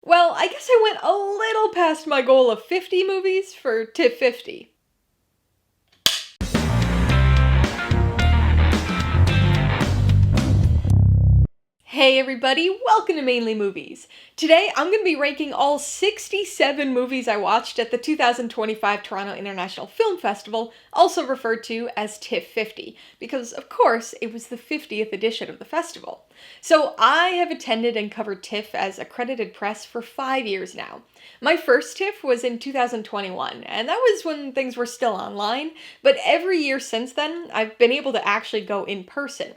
Well, I guess I went a little past my goal of 50 movies for TIFF50. Hey everybody, welcome to Mainely Movies. Today I'm going to be ranking all 67 movies I watched at the 2025 Toronto International Film Festival, also referred to as TIFF50, because of course it was the 50th edition of the festival. So I have attended and covered TIFF as accredited press for 5 years now. My first TIFF was in 2021, and that was when things were still online, but every year since then I've been able to actually go in person.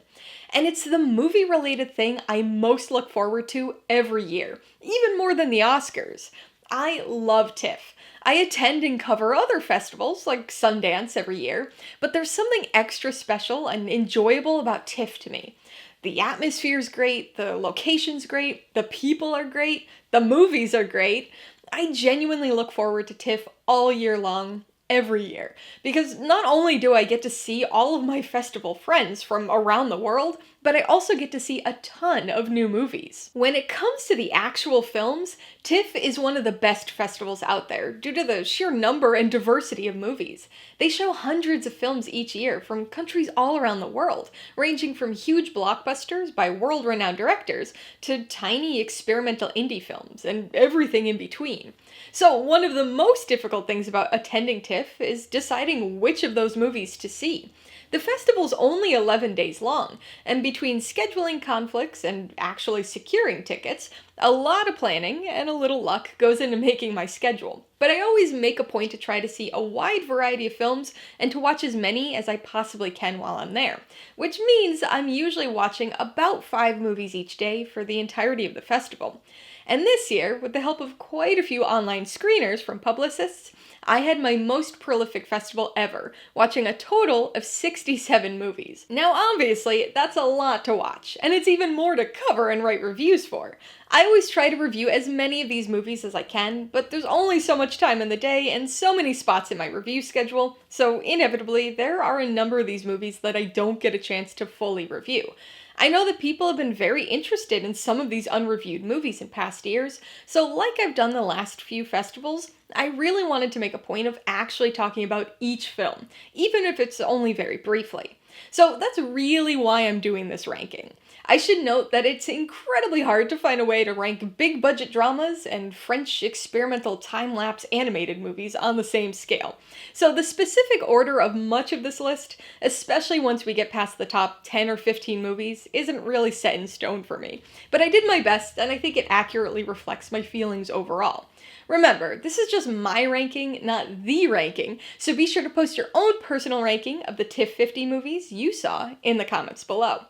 And it's the movie-related thing I most look forward to every year, even more than the Oscars. I love TIFF. I attend and cover other festivals, like Sundance every year, but there's something extra special and enjoyable about TIFF to me. The atmosphere's great, the location's great, the people are great, the movies are great. I genuinely look forward to TIFF all year long, every year, because not only do I get to see all of my festival friends from around the world, but I also get to see a ton of new movies. When it comes to the actual films, TIFF is one of the best festivals out there due to the sheer number and diversity of movies. They show hundreds of films each year from countries all around the world, ranging from huge blockbusters by world-renowned directors to tiny experimental indie films and everything in between. So one of the most difficult things about attending TIFF is deciding which of those movies to see. The festival's only 11 days long, and between scheduling conflicts and actually securing tickets, a lot of planning and a little luck goes into making my schedule. But I always make a point to try to see a wide variety of films and to watch as many as I possibly can while I'm there, which means I'm usually watching about 5 movies each day for the entirety of the festival. And this year, with the help of quite a few online screeners from publicists, I had my most prolific festival ever, watching a total of 67 movies. Now obviously, that's a lot to watch, and it's even more to cover and write reviews for. I always try to review as many of these movies as I can, but there's only so much time in the day and so many spots in my review schedule, so inevitably there are a number of these movies that I don't get a chance to fully review. I know that people have been very interested in some of these unreviewed movies in past years, so like I've done the last few festivals, I really wanted to make a point of actually talking about each film, even if it's only very briefly. So that's really why I'm doing this ranking. I should note that it's incredibly hard to find a way to rank big budget dramas and French experimental time-lapse animated movies on the same scale. So the specific order of much of this list, especially once we get past the top 10 or 15 movies, isn't really set in stone for me. But I did my best, and I think it accurately reflects my feelings overall. Remember, this is just my ranking, not the ranking, so be sure to post your own personal ranking of the TIFF50 movies you saw in the comments below.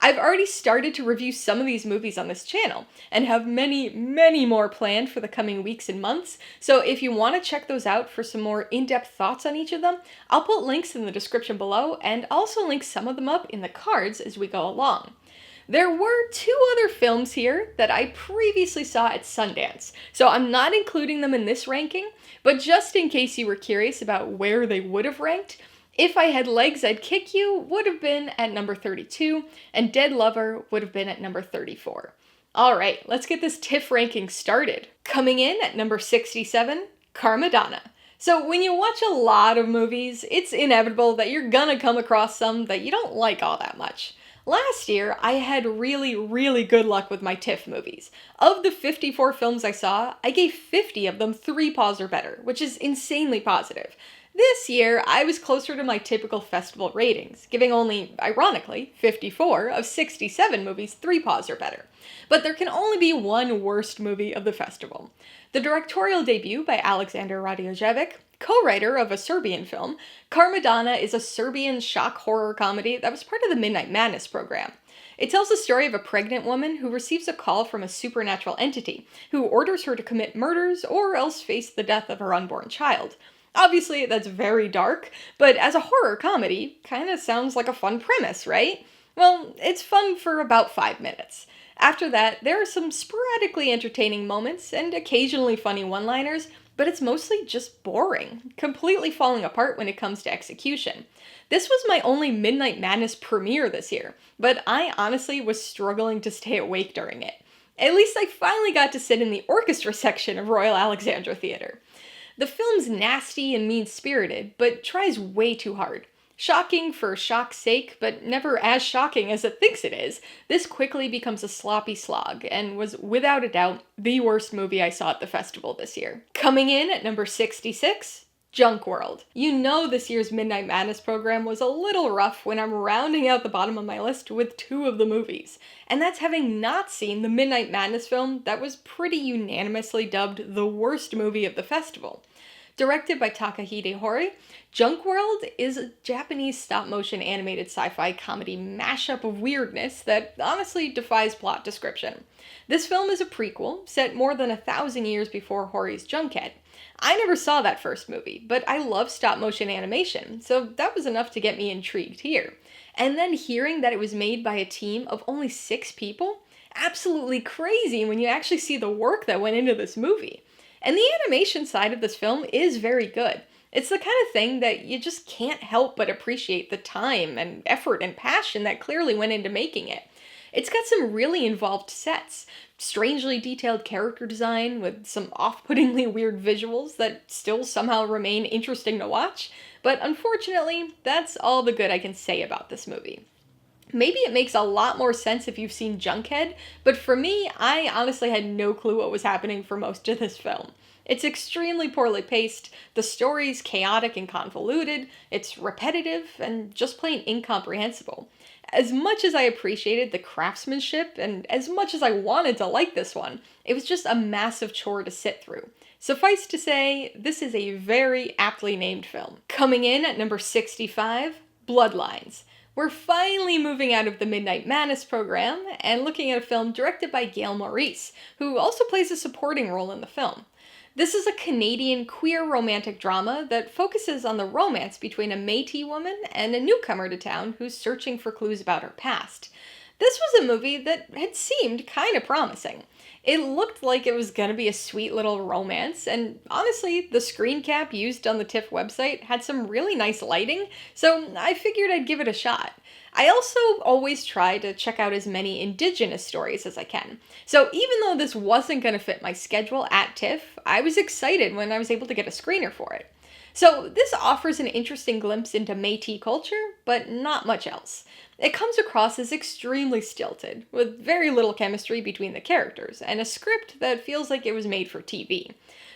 I've already started to review some of these movies on this channel, and have many, many more planned for the coming weeks and months, so if you want to check those out for some more in-depth thoughts on each of them, I'll put links in the description below, and also link some of them up in the cards as we go along. There were 2 other films here that I previously saw at Sundance, so I'm not including them in this ranking, but just in case you were curious about where they would have ranked, If I Had Legs, I'd Kick You would have been at number 32, and Dead Lover would have been at number 34. Alright, let's get this TIFF ranking started. Coming in at number 67, Karmadonna. So when you watch a lot of movies, it's inevitable that you're gonna come across some that you don't like all that much. Last year, I had really good luck with my TIFF movies. Of the 54 films I saw, I gave 50 of them 3 paws or better, which is insanely positive. This year, I was closer to my typical festival ratings, giving only, ironically, 54 of 67 movies 3 paws or better. But there can only be one worst movie of the festival. The directorial debut by Alexander Radiojevic, co-writer of a Serbian film, Karmadonna is a Serbian shock horror comedy that was part of the Midnight Madness program. It tells the story of a pregnant woman who receives a call from a supernatural entity, who orders her to commit murders or else face the death of her unborn child. Obviously, that's very dark, but as a horror comedy, kinda sounds like a fun premise, right? Well, it's fun for about 5 minutes. After that, there are some sporadically entertaining moments and occasionally funny one-liners, but it's mostly just boring, completely falling apart when it comes to execution. This was my only Midnight Madness premiere this year, but I honestly was struggling to stay awake during it. At least I finally got to sit in the orchestra section of Royal Alexandra Theatre. The film's nasty and mean-spirited, but tries way too hard. Shocking for shock's sake, but never as shocking as it thinks it is, this quickly becomes a sloppy slog, and was without a doubt the worst movie I saw at the festival this year. Coming in at number 66, Junk World. You know this year's Midnight Madness program was a little rough when I'm rounding out the bottom of my list with two of the movies. And that's having not seen the Midnight Madness film that was pretty unanimously dubbed the worst movie of the festival. Directed by Takahide Hori, Junk World is a Japanese stop-motion animated sci-fi comedy mashup of weirdness that honestly defies plot description. This film is a prequel, set more than 1,000 years before Hori's Junkhead. I never saw that first movie, but I love stop-motion animation, so that was enough to get me intrigued here. And then hearing that it was made by a team of only 6 people? Absolutely crazy when you actually see the work that went into this movie. And the animation side of this film is very good. It's the kind of thing that you just can't help but appreciate the time and effort and passion that clearly went into making it. It's got some really involved sets, strangely detailed character design with some off-puttingly weird visuals that still somehow remain interesting to watch, but unfortunately, that's all the good I can say about this movie. Maybe it makes a lot more sense if you've seen Junkhead, but for me, I honestly had no clue what was happening for most of this film. It's extremely poorly paced, the story's chaotic and convoluted, it's repetitive, and just plain incomprehensible. As much as I appreciated the craftsmanship, and as much as I wanted to like this one, it was just a massive chore to sit through. Suffice to say, this is a very aptly named film. Coming in at number 65, Bloodlines. We're finally moving out of the Midnight Madness program and looking at a film directed by Gail Maurice, who also plays a supporting role in the film. This is a Canadian queer romantic drama that focuses on the romance between a Métis woman and a newcomer to town who's searching for clues about her past. This was a movie that had seemed kind of promising. It looked like it was gonna be a sweet little romance, and honestly, the screen cap used on the TIFF website had some really nice lighting, so I figured I'd give it a shot. I also always try to check out as many Indigenous stories as I can. So even though this wasn't going to fit my schedule at TIFF, I was excited when I was able to get a screener for it. So this offers an interesting glimpse into Métis culture, but not much else. It comes across as extremely stilted, with very little chemistry between the characters, and a script that feels like it was made for TV.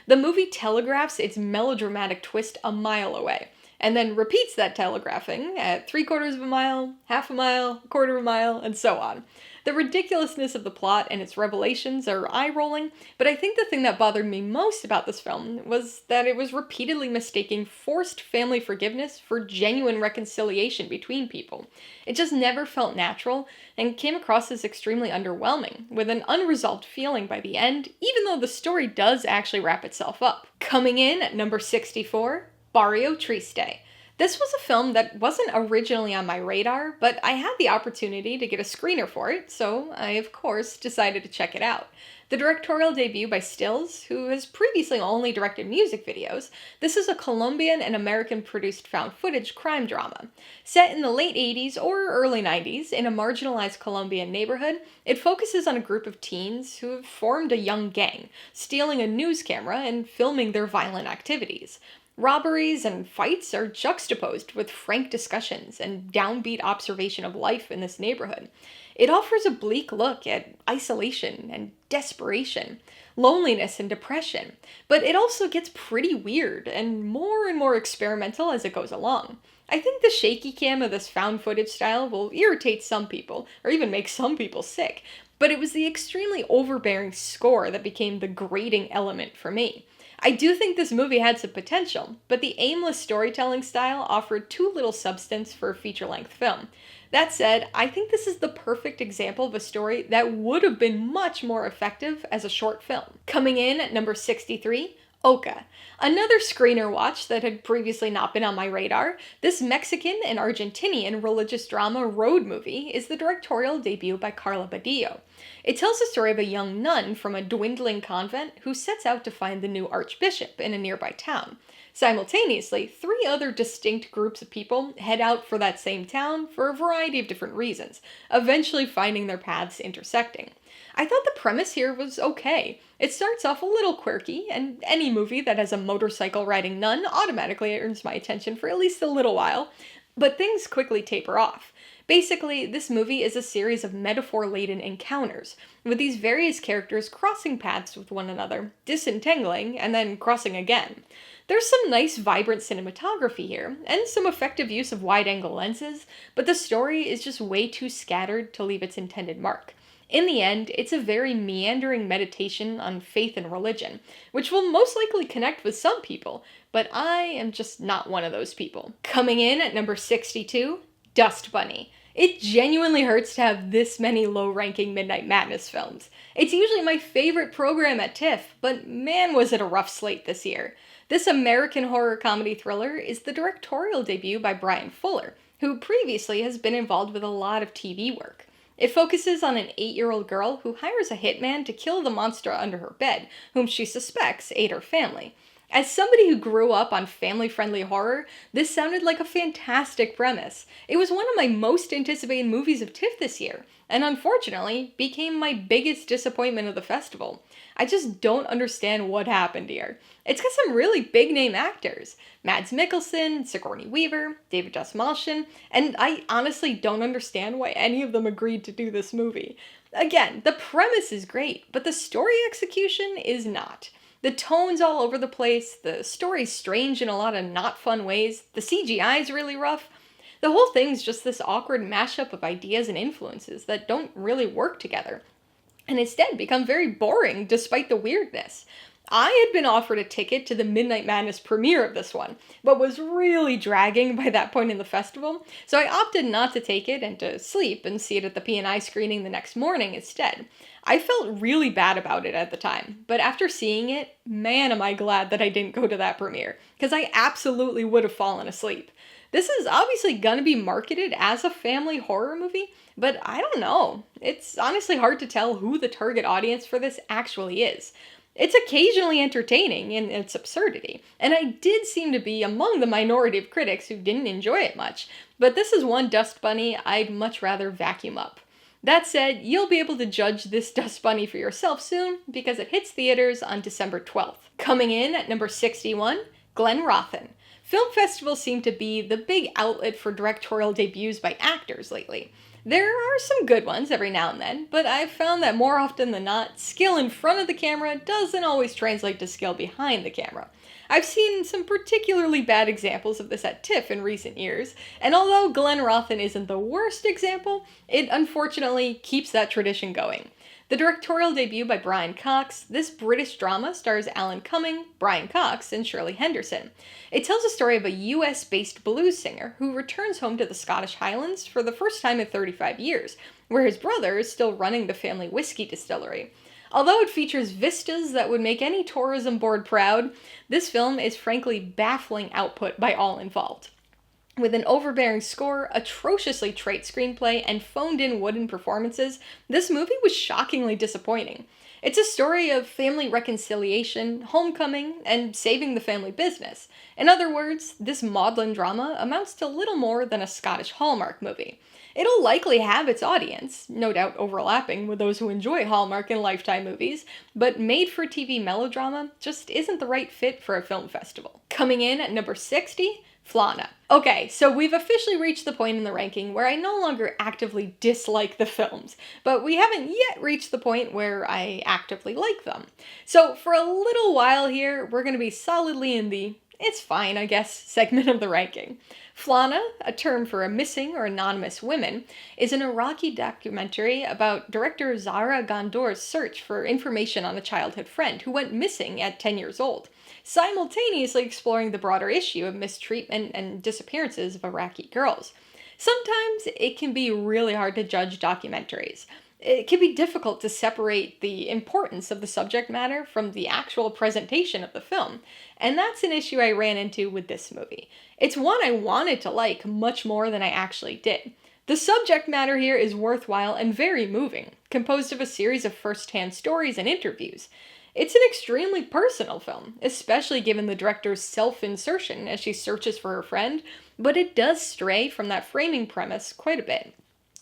The movie telegraphs its melodramatic twist a mile away, and then repeats that telegraphing at 3/4 of a mile, half a mile, 1/4 of a mile, and so on. The ridiculousness of the plot and its revelations are eye-rolling, but I think the thing that bothered me most about this film was that it was repeatedly mistaking forced family forgiveness for genuine reconciliation between people. It just never felt natural, and came across as extremely underwhelming, with an unresolved feeling by the end, even though the story does actually wrap itself up. Coming in at number 64, Barrio Triste. This was a film that wasn't originally on my radar, but I had the opportunity to get a screener for it, so I, of course, decided to check it out. The directorial debut by Stills, who has previously only directed music videos, this is a Colombian and American-produced found footage crime drama. Set in the late 80s or early 90s in a marginalized Colombian neighborhood, it focuses on a group of teens who have formed a young gang, stealing a news camera and filming their violent activities. Robberies and fights are juxtaposed with frank discussions and downbeat observation of life in this neighborhood. It offers a bleak look at isolation and desperation, loneliness and depression, but it also gets pretty weird and more experimental as it goes along. I think the shaky cam of this found footage style will irritate some people, or even make some people sick, but it was the extremely overbearing score that became the grating element for me. I do think this movie had some potential, but the aimless storytelling style offered too little substance for a feature-length film. That said, I think this is the perfect example of a story that would have been much more effective as a short film. Coming in at number 63, Oka. Another screener watch that had previously not been on my radar, this Mexican and Argentinian religious drama road movie is the directorial debut by Carla Badillo. It tells the story of a young nun from a dwindling convent who sets out to find the new archbishop in a nearby town. Simultaneously, 3 other distinct groups of people head out for that same town for a variety of different reasons, eventually finding their paths intersecting. I thought the premise here was okay. It starts off a little quirky, and any movie that has a motorcycle riding nun automatically earns my attention for at least a little while, but things quickly taper off. Basically, this movie is a series of metaphor-laden encounters, with these various characters crossing paths with one another, disentangling, and then crossing again. There's some nice, vibrant cinematography here, and some effective use of wide-angle lenses, but the story is just way too scattered to leave its intended mark. In the end, it's a very meandering meditation on faith and religion, which will most likely connect with some people, but I am just not one of those people. Coming in at number 62, Dust Bunny. It genuinely hurts to have this many low-ranking Midnight Madness films. It's usually my favorite program at TIFF, but man was it a rough slate this year. This American horror comedy thriller is the directorial debut by Bryan Fuller, who previously has been involved with a lot of TV work. It focuses on an 8-year-old girl who hires a hitman to kill the monster under her bed, whom she suspects ate her family. As somebody who grew up on family-friendly horror, this sounded like a fantastic premise. It was one of my most anticipated movies of TIFF this year, and unfortunately, became my biggest disappointment of the festival. I just don't understand what happened here. It's got some really big-name actors. Mads Mikkelsen, Sigourney Weaver, David Dastmalchian, and I honestly don't understand why any of them agreed to do this movie. Again, the premise is great, but the story execution is not. The tone's all over the place, the story's strange in a lot of not fun ways, the CGI's really rough. The whole thing's just this awkward mashup of ideas and influences that don't really work together, and instead become very boring despite the weirdness. I had been offered a ticket to the Midnight Madness premiere of this one, but was really dragging by that point in the festival, so I opted not to take it and to sleep and see it at the P&I screening the next morning instead. I felt really bad about it at the time, but after seeing it, man am I glad that I didn't go to that premiere, because I absolutely would have fallen asleep. This is obviously gonna be marketed as a family horror movie, but I don't know. It's honestly hard to tell who the target audience for this actually is. It's occasionally entertaining in its absurdity, and I did seem to be among the minority of critics who didn't enjoy it much, but this is one Dust Bunny I'd much rather vacuum up. That said, you'll be able to judge this Dust Bunny for yourself soon, because it hits theaters on December 12th. Coming in at number 61, Glenrothan. Film festivals seem to be the big outlet for directorial debuts by actors lately. There are some good ones every now and then, but I've found that more often than not, skill in front of the camera doesn't always translate to skill behind the camera. I've seen some particularly bad examples of this at TIFF in recent years, and although Glenrothan isn't the worst example, it unfortunately keeps that tradition going. The directorial debut by Brian Cox, this British drama stars Alan Cumming, Brian Cox, and Shirley Henderson. It tells the story of a US-based blues singer who returns home to the Scottish Highlands for the first time in 35 years, where his brother is still running the family whiskey distillery. Although it features vistas that would make any tourism board proud, this film is frankly baffling output by all involved. With an overbearing score, atrociously trite screenplay, and phoned-in wooden performances, this movie was shockingly disappointing. It's a story of family reconciliation, homecoming, and saving the family business. In other words, this maudlin drama amounts to little more than a Scottish Hallmark movie. It'll likely have its audience, no doubt overlapping with those who enjoy Hallmark and Lifetime movies, but made-for-TV melodrama just isn't the right fit for a film festival. Coming in at number 60, Flana. Okay, so we've officially reached the point in the ranking where I no longer actively dislike the films, but we haven't yet reached the point where I actively like them. So for a little while here, we're going to be solidly in the "it's fine, I guess" segment of the ranking. Flana, a term for a missing or anonymous women, is an Iraqi documentary about director Zahra Ghandour's search for information on a childhood friend who went missing at 10 years old, simultaneously exploring the broader issue of mistreatment and disappearances of Iraqi girls. Sometimes it can be really hard to judge documentaries. It can be difficult to separate the importance of the subject matter from the actual presentation of the film, and that's an issue I ran into with this movie. It's one I wanted to like much more than I actually did. The subject matter here is worthwhile and very moving, composed of a series of first-hand stories and interviews. It's an extremely personal film, especially given the director's self-insertion as she searches for her friend, but it does stray from that framing premise quite a bit.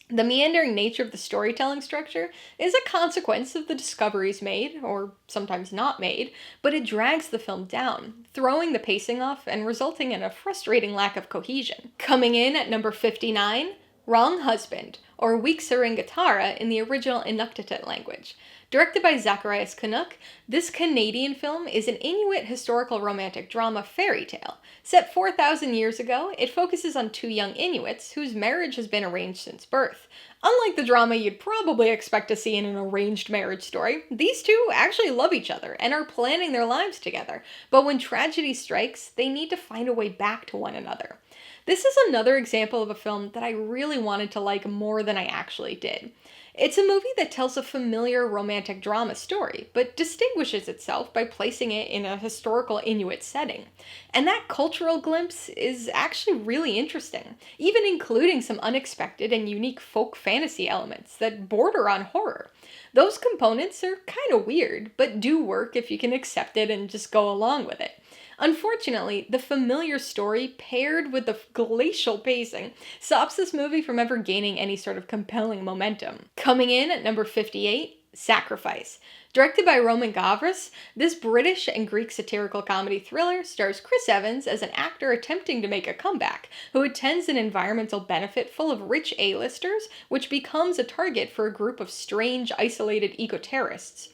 The meandering nature of the storytelling structure is a consequence of the discoveries made, or sometimes not made, but it drags the film down, throwing the pacing off and resulting in a frustrating lack of cohesion. Coming in at number 59, Wrong Husband, or Weeksaringatara in the original Inuktitut language. Directed by Zacharias Canuck, this Canadian film is an Inuit historical romantic drama fairy tale. Set 4,000 years ago, it focuses on two young Inuits whose marriage has been arranged since birth. Unlike the drama you'd probably expect to see in an arranged marriage story, these two actually love each other and are planning their lives together, but when tragedy strikes, they need to find a way back to one another. This is another example of a film that I really wanted to like more than I actually did. It's a movie that tells a familiar romantic drama story, but distinguishes itself by placing it in a historical Inuit setting. And that cultural glimpse is actually really interesting, even including some unexpected and unique folk fantasy elements that border on horror. Those components are kind of weird, but do work if you can accept it and just go along with it. Unfortunately, the familiar story paired with the glacial pacing stops this movie from ever gaining any sort of compelling momentum. Coming in at number 58, Sacrifice. Directed by Roman Gavras, this British and Greek satirical comedy thriller stars Chris Evans as an actor attempting to make a comeback, who attends an environmental benefit full of rich A-listers, which becomes a target for a group of strange, isolated eco-terrorists.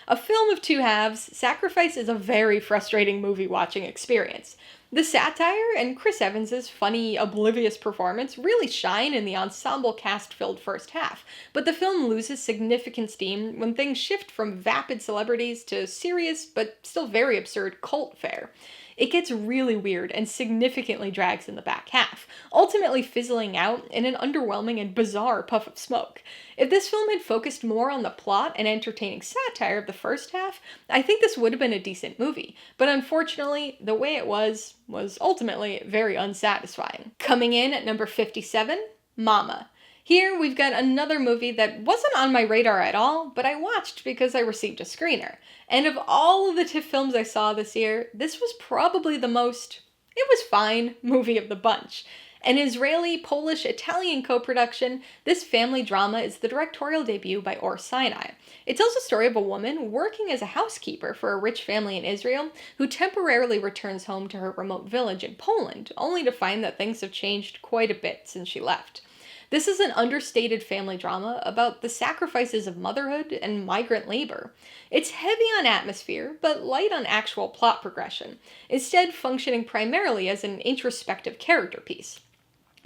A film of two halves, Sacrifice is a very frustrating movie-watching experience. The satire and Chris Evans' funny, oblivious performance really shine in the ensemble cast-filled first half, but the film loses significant steam when things shift from vapid celebrities to serious, but still very absurd cult fare. It gets really weird and significantly drags in the back half, ultimately fizzling out in an underwhelming and bizarre puff of smoke. If this film had focused more on the plot and entertaining satire of the first half, I think this would have been a decent movie, but unfortunately, the way it was ultimately very unsatisfying. Coming in at number 57, Mārama. Here, we've got another movie that wasn't on my radar at all, but I watched because I received a screener. And of all of the TIFF films I saw this year, this was probably the most, it was fine, movie of the bunch. An Israeli-Polish-Italian co-production, this family drama is the directorial debut by Or Sinai. It tells the story of a woman working as a housekeeper for a rich family in Israel who temporarily returns home to her remote village in Poland, only to find that things have changed quite a bit since she left. This is an understated family drama about the sacrifices of motherhood and migrant labor. It's heavy on atmosphere, but light on actual plot progression, instead functioning primarily as an introspective character piece.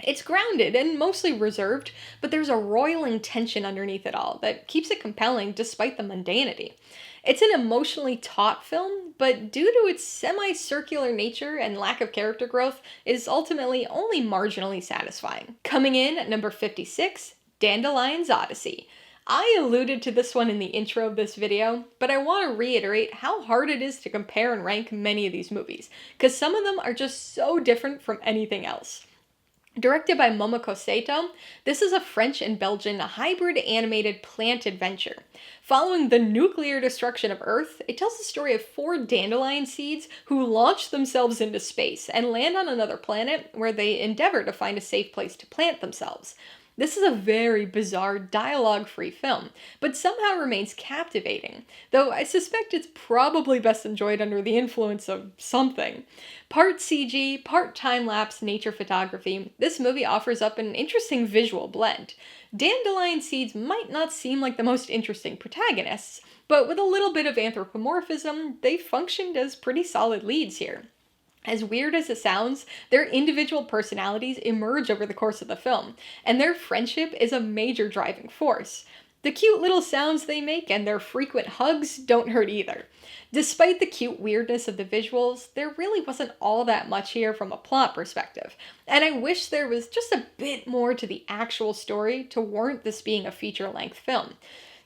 It's grounded and mostly reserved, but there's a roiling tension underneath it all that keeps it compelling despite the mundanity. It's an emotionally taut film, but due to its semi-circular nature and lack of character growth, it is ultimately only marginally satisfying. Coming in at number 56, Dandelion's Odyssey. I alluded to this one in the intro of this video, but I want to reiterate how hard it is to compare and rank many of these movies, because some of them are just so different from anything else. Directed by Momoko Sato, this is a French and Belgian hybrid animated plant adventure. Following the nuclear destruction of Earth, it tells the story of 4 dandelion seeds who launch themselves into space and land on another planet where they endeavor to find a safe place to plant themselves. This is a very bizarre, dialogue-free film, but somehow remains captivating, though I suspect it's probably best enjoyed under the influence of something. Part CG, part time-lapse nature photography, this movie offers up an interesting visual blend. Dandelion seeds might not seem like the most interesting protagonists, but with a little bit of anthropomorphism, they functioned as pretty solid leads here. As weird as it sounds, their individual personalities emerge over the course of the film, and their friendship is a major driving force. The cute little sounds they make and their frequent hugs don't hurt either. Despite the cute weirdness of the visuals, there really wasn't all that much here from a plot perspective, and I wish there was just a bit more to the actual story to warrant this being a feature-length film,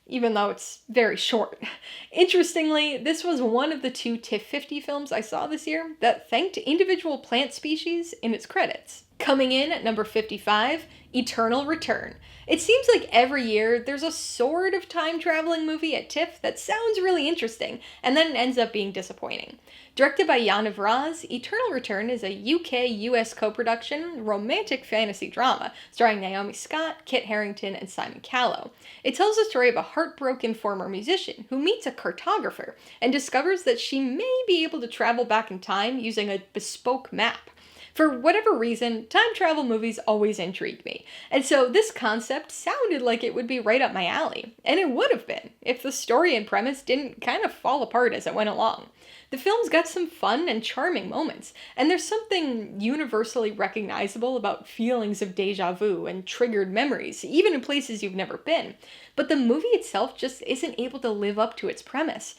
even though it's very short. Interestingly, this was one of the 2 TIFF50 films I saw this year that thanked individual plant species in its credits. Coming in at number 55, Eternal Return. It seems like every year there's a sort of time-traveling movie at TIFF that sounds really interesting, and then ends up being disappointing. Directed by Jan of Raz, Eternal Return is a UK-US co-production romantic fantasy drama starring Naomi Scott, Kit Harington, and Simon Callow. It tells the story of a heartbroken former musician who meets a cartographer and discovers that she may be able to travel back in time using a bespoke map. For whatever reason, time travel movies always intrigued me, and so this concept sounded like it would be right up my alley, and it would have been, if the story and premise didn't kind of fall apart as it went along. The film's got some fun and charming moments, and there's something universally recognizable about feelings of deja vu and triggered memories, even in places you've never been, but the movie itself just isn't able to live up to its premise.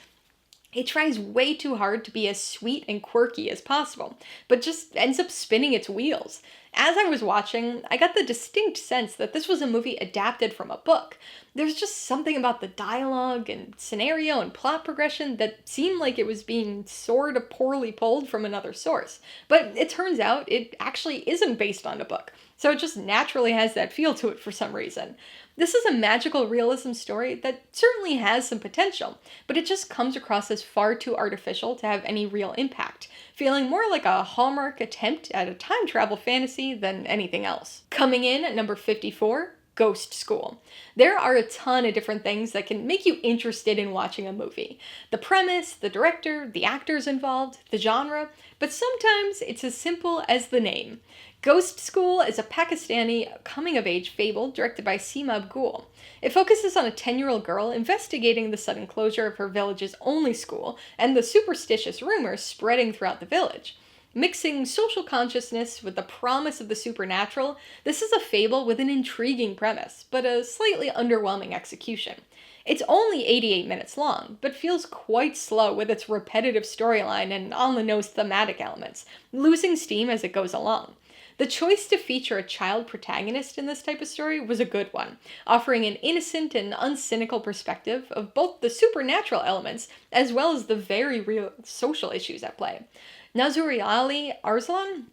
It tries way too hard to be as sweet and quirky as possible, but just ends up spinning its wheels. As I was watching, I got the distinct sense that this was a movie adapted from a book. There's just something about the dialogue and scenario and plot progression that seemed like it was being sort of poorly pulled from another source. But it turns out it actually isn't based on a book, so it just naturally has that feel to it for some reason. This is a magical realism story that certainly has some potential, but it just comes across as far too artificial to have any real impact, feeling more like a Hallmark attempt at a time travel fantasy than anything else. Coming in at number 54, Ghost School. There are a ton of different things that can make you interested in watching a movie. The premise, the director, the actors involved, the genre, but sometimes it's as simple as the name. Ghost School is a Pakistani coming-of-age fable directed by Seema Abgul. It focuses on a 10-year-old girl investigating the sudden closure of her village's only school and the superstitious rumors spreading throughout the village. Mixing social consciousness with the promise of the supernatural, this is a fable with an intriguing premise, but a slightly underwhelming execution. It's only 88 minutes long, but feels quite slow with its repetitive storyline and on-the-nose thematic elements, losing steam as it goes along. The choice to feature a child protagonist in this type of story was a good one, offering an innocent and uncynical perspective of both the supernatural elements as well as the very real social issues at play. Nazuri Ali Arslan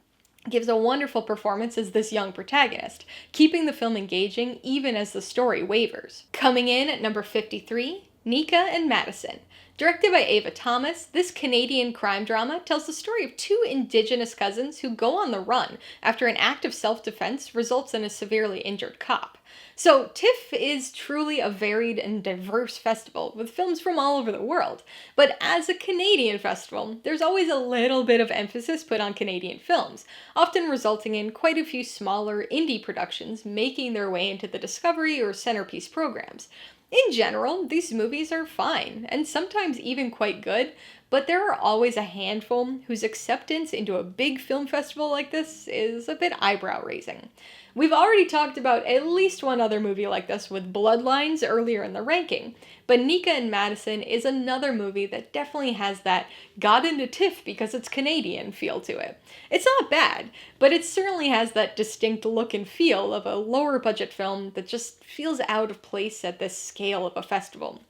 gives a wonderful performance as this young protagonist, keeping the film engaging even as the story wavers. Coming in at number 53, Nika Madison. Directed by Ava Thomas, this Canadian crime drama tells the story of two Indigenous cousins who go on the run after an act of self-defense results in a severely injured cop. So, TIFF is truly a varied and diverse festival with films from all over the world, but as a Canadian festival, there's always a little bit of emphasis put on Canadian films, often resulting in quite a few smaller indie productions making their way into the Discovery or Centerpiece programs. In general, these movies are fine, and sometimes even quite good, but there are always a handful whose acceptance into a big film festival like this is a bit eyebrow-raising. We've already talked about at least one other movie like this with Bloodlines earlier in the ranking, but Nika Madison is another movie that definitely has that got into TIFF because it's Canadian feel to it. It's not bad, but it certainly has that distinct look and feel of a lower budget film that just feels out of place at this scale of a festival.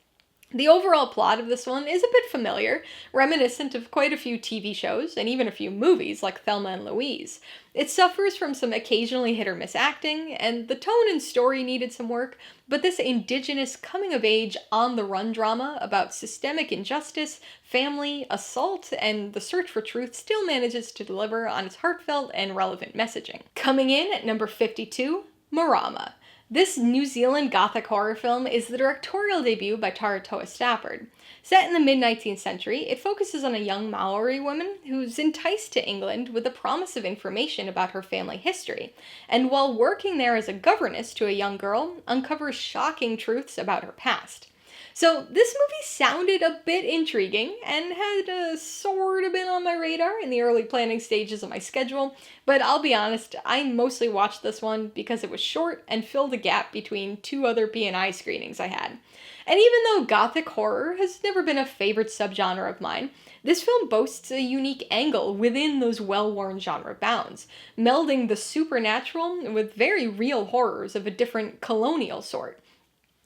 The overall plot of this one is a bit familiar, reminiscent of quite a few TV shows and even a few movies like Thelma and Louise. It suffers from some occasionally hit or miss acting, and the tone and story needed some work, but this Indigenous coming-of-age on-the-run drama about systemic injustice, family, assault, and the search for truth still manages to deliver on its heartfelt and relevant messaging. Coming in at number 52, Mārama. This New Zealand gothic horror film is the directorial debut by Tara Toa Stafford. Set in the mid-19th century, it focuses on a young Maori woman who's enticed to England with the promise of information about her family history, and while working there as a governess to a young girl, uncovers shocking truths about her past. So this movie sounded a bit intriguing and had sort of been on my radar in the early planning stages of my schedule, but I'll be honest, I mostly watched this one because it was short and filled a gap between two other P&I screenings I had. And even though gothic horror has never been a favorite subgenre of mine, this film boasts a unique angle within those well-worn genre bounds, melding the supernatural with very real horrors of a different colonial sort.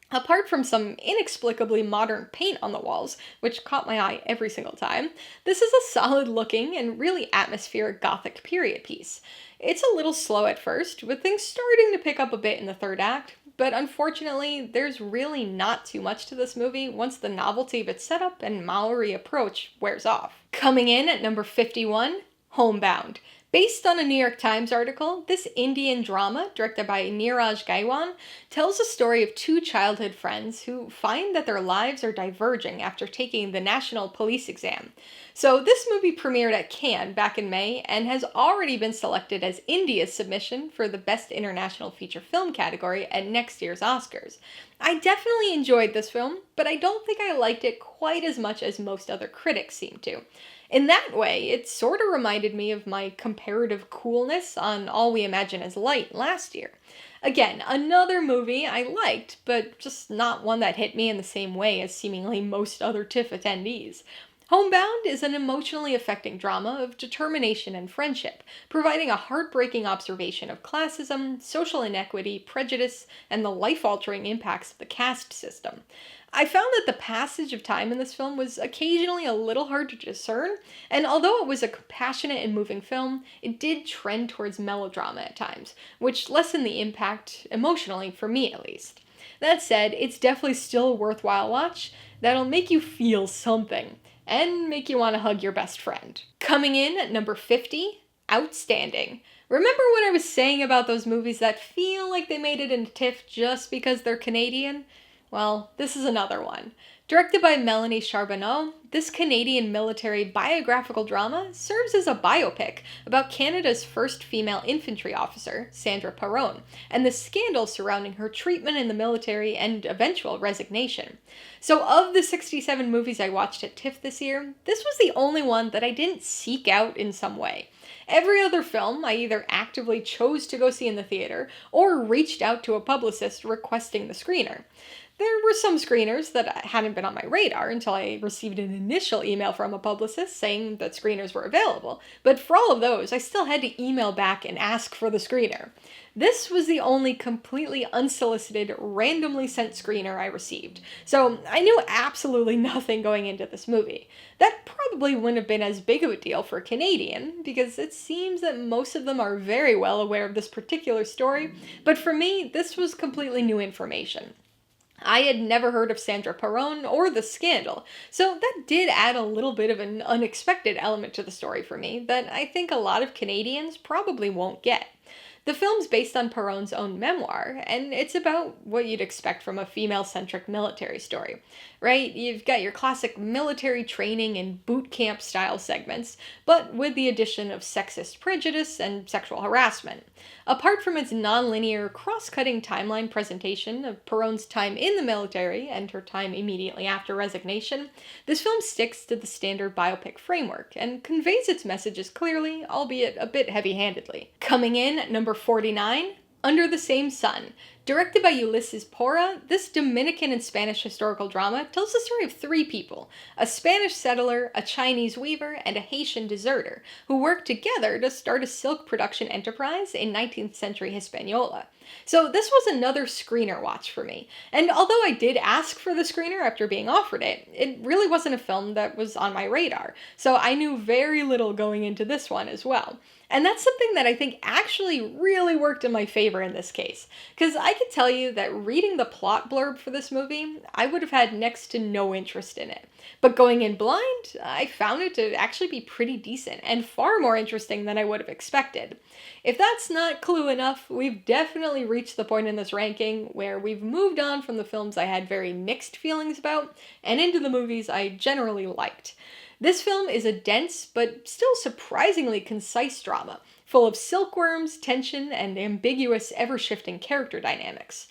Apart from some inexplicably modern paint on the walls, which caught my eye every single time, this is a solid looking and really atmospheric Gothic period piece. It's a little slow at first, with things starting to pick up a bit in the third act, but unfortunately, there's really not too much to this movie once the novelty of its setup and Maori approach wears off. Coming in at number 51, Homebound. Based on a New York Times article, this Indian drama, directed by Neeraj Gaiwan, tells the story of two childhood friends who find that their lives are diverging after taking the National Police exam. So this movie premiered at Cannes back in May and has already been selected as India's submission for the Best International Feature Film category at next year's Oscars. I definitely enjoyed this film, but I don't think I liked it quite as much as most other critics seem to. In that way, it sort of reminded me of my comparative coolness on All We Imagine as Light last year. Again, another movie I liked, but just not one that hit me in the same way as seemingly most other TIFF attendees. Homebound is an emotionally affecting drama of determination and friendship, providing a heartbreaking observation of classism, social inequity, prejudice, and the life-altering impacts of the caste system. I found that the passage of time in this film was occasionally a little hard to discern, and although it was a compassionate and moving film, it did trend towards melodrama at times, which lessened the impact emotionally, for me at least. That said, it's definitely still a worthwhile watch that'll make you feel something, and make you want to hug your best friend. Coming in at number 50, Outstanding. Remember when I was saying about those movies that feel like they made it into TIFF just because they're Canadian? Well, this is another one. Directed by Melanie Charbonneau, this Canadian military biographical drama serves as a biopic about Canada's first female infantry officer, Sandra Perron, and the scandal surrounding her treatment in the military and eventual resignation. So of the 67 movies I watched at TIFF this year, this was the only one that I didn't seek out in some way. Every other film I either actively chose to go see in the theater or reached out to a publicist requesting the screener. There were some screeners that hadn't been on my radar until I received an initial email from a publicist saying that screeners were available, but for all of those, I still had to email back and ask for the screener. This was the only completely unsolicited, randomly sent screener I received, so I knew absolutely nothing going into this movie. That probably wouldn't have been as big of a deal for a Canadian, because it seems that most of them are very well aware of this particular story, but for me, this was completely new information. I had never heard of Sandra Perron or the scandal, so that did add a little bit of an unexpected element to the story for me that I think a lot of Canadians probably won't get. The film's based on Perron's own memoir, and it's about what you'd expect from a female-centric military story, right? You've got your classic military training and boot camp style segments, but with the addition of sexist prejudice and sexual harassment. Apart from its non-linear, cross-cutting timeline presentation of Perron's time in the military and her time immediately after resignation, this film sticks to the standard biopic framework and conveys its messages clearly, albeit a bit heavy-handedly. Coming in at number 49, Under the Same Sun. Directed by Ulises Porra, this Dominican and Spanish historical drama tells the story of three people: a Spanish settler, a Chinese weaver, and a Haitian deserter, who worked together to start a silk production enterprise in 19th century Hispaniola. So this was another screener watch for me, and although I did ask for the screener after being offered it, it really wasn't a film that was on my radar, so I knew very little going into this one as well. And that's something that I think actually really worked in my favor in this case, because I can tell you that reading the plot blurb for this movie, I would have had next to no interest in it. But going in blind, I found it to actually be pretty decent and far more interesting than I would have expected. If that's not clue enough, we've definitely reached the point in this ranking where we've moved on from the films I had very mixed feelings about and into the movies I generally liked. This film is a dense, but still surprisingly concise drama, full of silkworms, tension, and ambiguous, ever-shifting character dynamics.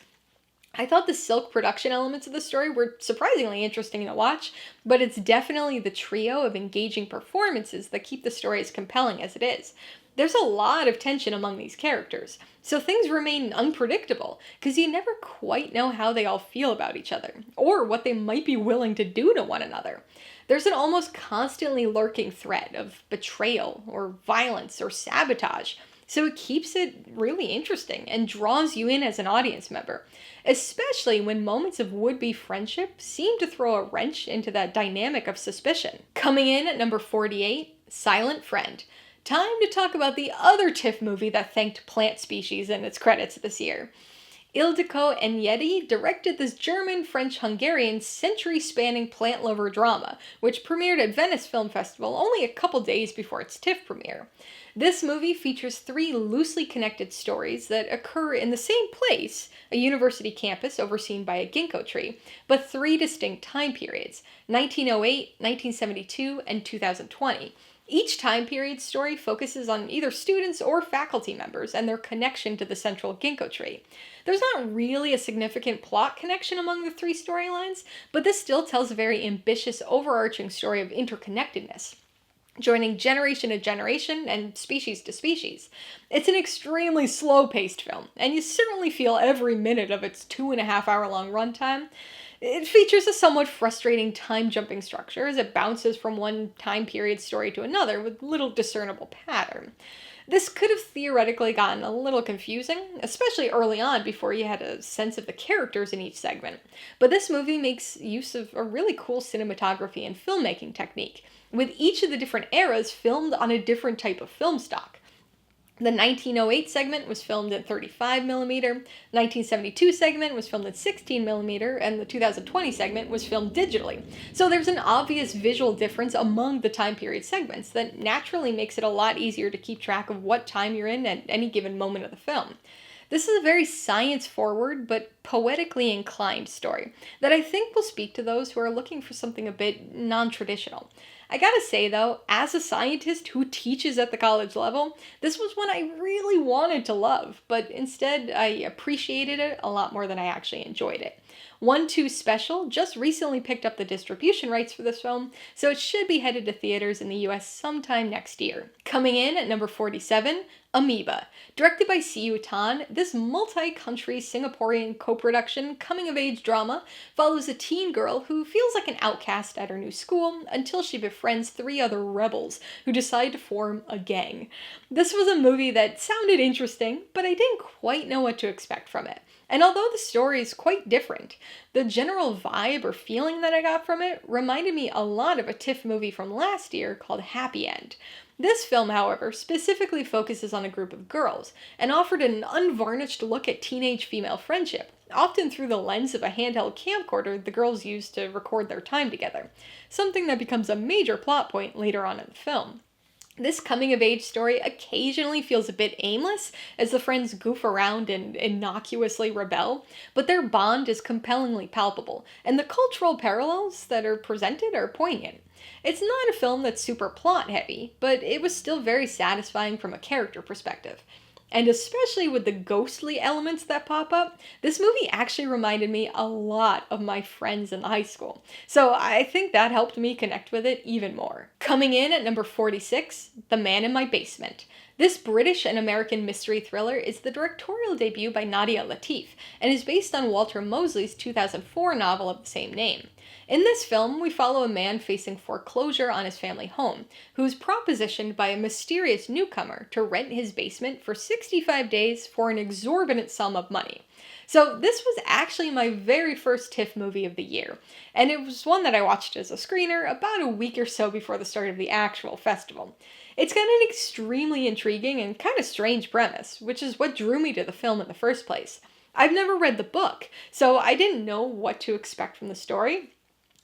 I thought the silk production elements of the story were surprisingly interesting to watch, but it's definitely the trio of engaging performances that keep the story as compelling as it is. There's a lot of tension among these characters, so things remain unpredictable, because you never quite know how they all feel about each other, or what they might be willing to do to one another. There's an almost constantly lurking threat of betrayal, or violence, or sabotage, so it keeps it really interesting and draws you in as an audience member, especially when moments of would-be friendship seem to throw a wrench into that dynamic of suspicion. Coming in at number 48, Silent Friend. Time to talk about the other TIFF movie that thanked plant species in its credits this year. Ildiko Enyedi directed this German-French-Hungarian century-spanning plant lover drama, which premiered at Venice Film Festival only a couple days before its TIFF premiere. This movie features 3 loosely connected stories that occur in the same place, a university campus overseen by a ginkgo tree, but 3 distinct time periods, 1908, 1972, and 2020. Each time period story focuses on either students or faculty members and their connection to the central ginkgo tree. There's not really a significant plot connection among the 3 storylines, but this still tells a very ambitious, overarching story of interconnectedness, joining generation to generation and species to species. It's an extremely slow-paced film, and you certainly feel every minute of its 2.5-hour-long runtime. It features a somewhat frustrating time-jumping structure as it bounces from one time period story to another with little discernible pattern. This could have theoretically gotten a little confusing, especially early on before you had a sense of the characters in each segment, but this movie makes use of a really cool cinematography and filmmaking technique, with each of the different eras filmed on a different type of film stock. The 1908 segment was filmed at 35mm, 1972 segment was filmed at 16mm, and the 2020 segment was filmed digitally. So there's an obvious visual difference among the time period segments that naturally makes it a lot easier to keep track of what time you're in at any given moment of the film. This is a very science-forward but poetically inclined story that I think will speak to those who are looking for something a bit non-traditional. I gotta say though, as a scientist who teaches at the college level, this was one I really wanted to love, but instead I appreciated it a lot more than I actually enjoyed it. 1-2 Special just recently picked up the distribution rights for this film, so it should be headed to theaters in the US sometime next year. Coming in at number 47, Amoeba. Directed by Siu Tan, this multi-country Singaporean co-production coming-of-age drama follows a teen girl who feels like an outcast at her new school until she befriends 3 other rebels who decide to form a gang. This was a movie that sounded interesting, but I didn't quite know what to expect from it. And although the story is quite different, the general vibe or feeling that I got from it reminded me a lot of a TIFF movie from last year called Happy End. This film, however, specifically focuses on a group of girls and offered an unvarnished look at teenage female friendship, often through the lens of a handheld camcorder the girls use to record their time together, something that becomes a major plot point later on in the film. This coming-of-age story occasionally feels a bit aimless as the friends goof around and innocuously rebel, but their bond is compellingly palpable, and the cultural parallels that are presented are poignant. It's not a film that's super plot-heavy, but it was still very satisfying from a character perspective. And especially with the ghostly elements that pop up, this movie actually reminded me a lot of my friends in high school. So I think that helped me connect with it even more. Coming in at number 46, The Man in My Basement. This British and American mystery thriller is the directorial debut by Nadia Latif and is based on Walter Mosley's 2004 novel of the same name. In this film, we follow a man facing foreclosure on his family home, who's propositioned by a mysterious newcomer to rent his basement for 65 days for an exorbitant sum of money. So this was actually my very first TIFF movie of the year, and it was one that I watched as a screener about a week or so before the start of the actual festival. It's got an extremely intriguing and kind of strange premise, which is what drew me to the film in the first place. I've never read the book, so I didn't know what to expect from the story.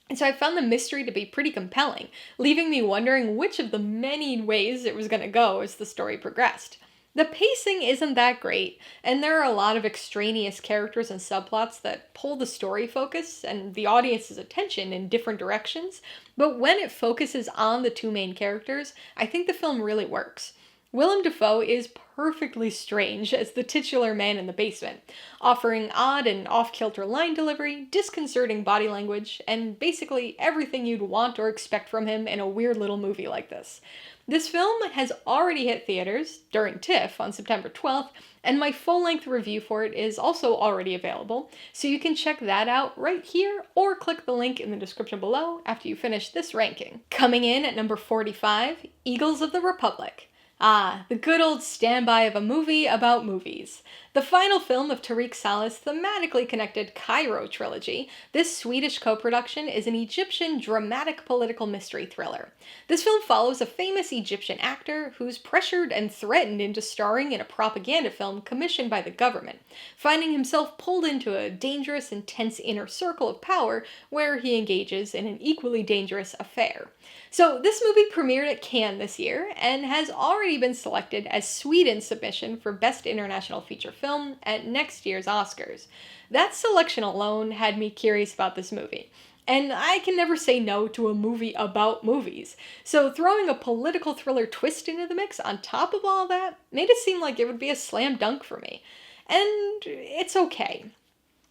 And so I found the mystery to be pretty compelling, leaving me wondering which of the many ways it was going to go as the story progressed. The pacing isn't that great, and there are a lot of extraneous characters and subplots that pull the story focus and the audience's attention in different directions, but when it focuses on the 2 main characters, I think the film really works. Willem Dafoe is perfectly strange as the titular man in the basement, offering odd and off-kilter line delivery, disconcerting body language, and basically everything you'd want or expect from him in a weird little movie like this. This film has already hit theaters during TIFF on September 12th, and my full-length review for it is also already available, so you can check that out right here or click the link in the description below after you finish this ranking. Coming in at number 45, Eagles of the Republic. Ah, the good old standby of a movie about movies. The final film of Tariq Saleh's thematically connected Cairo trilogy, this Swedish co-production is an Egyptian dramatic political mystery thriller. This film follows a famous Egyptian actor who's pressured and threatened into starring in a propaganda film commissioned by the government, finding himself pulled into a dangerous and tense inner circle of power where he engages in an equally dangerous affair. So this movie premiered at Cannes this year and has already been selected as Sweden's submission for Best International Feature Film at next year's Oscars. That selection alone had me curious about this movie. And I can never say no to a movie about movies. So throwing a political thriller twist into the mix on top of all that made it seem like it would be a slam dunk for me. And it's okay.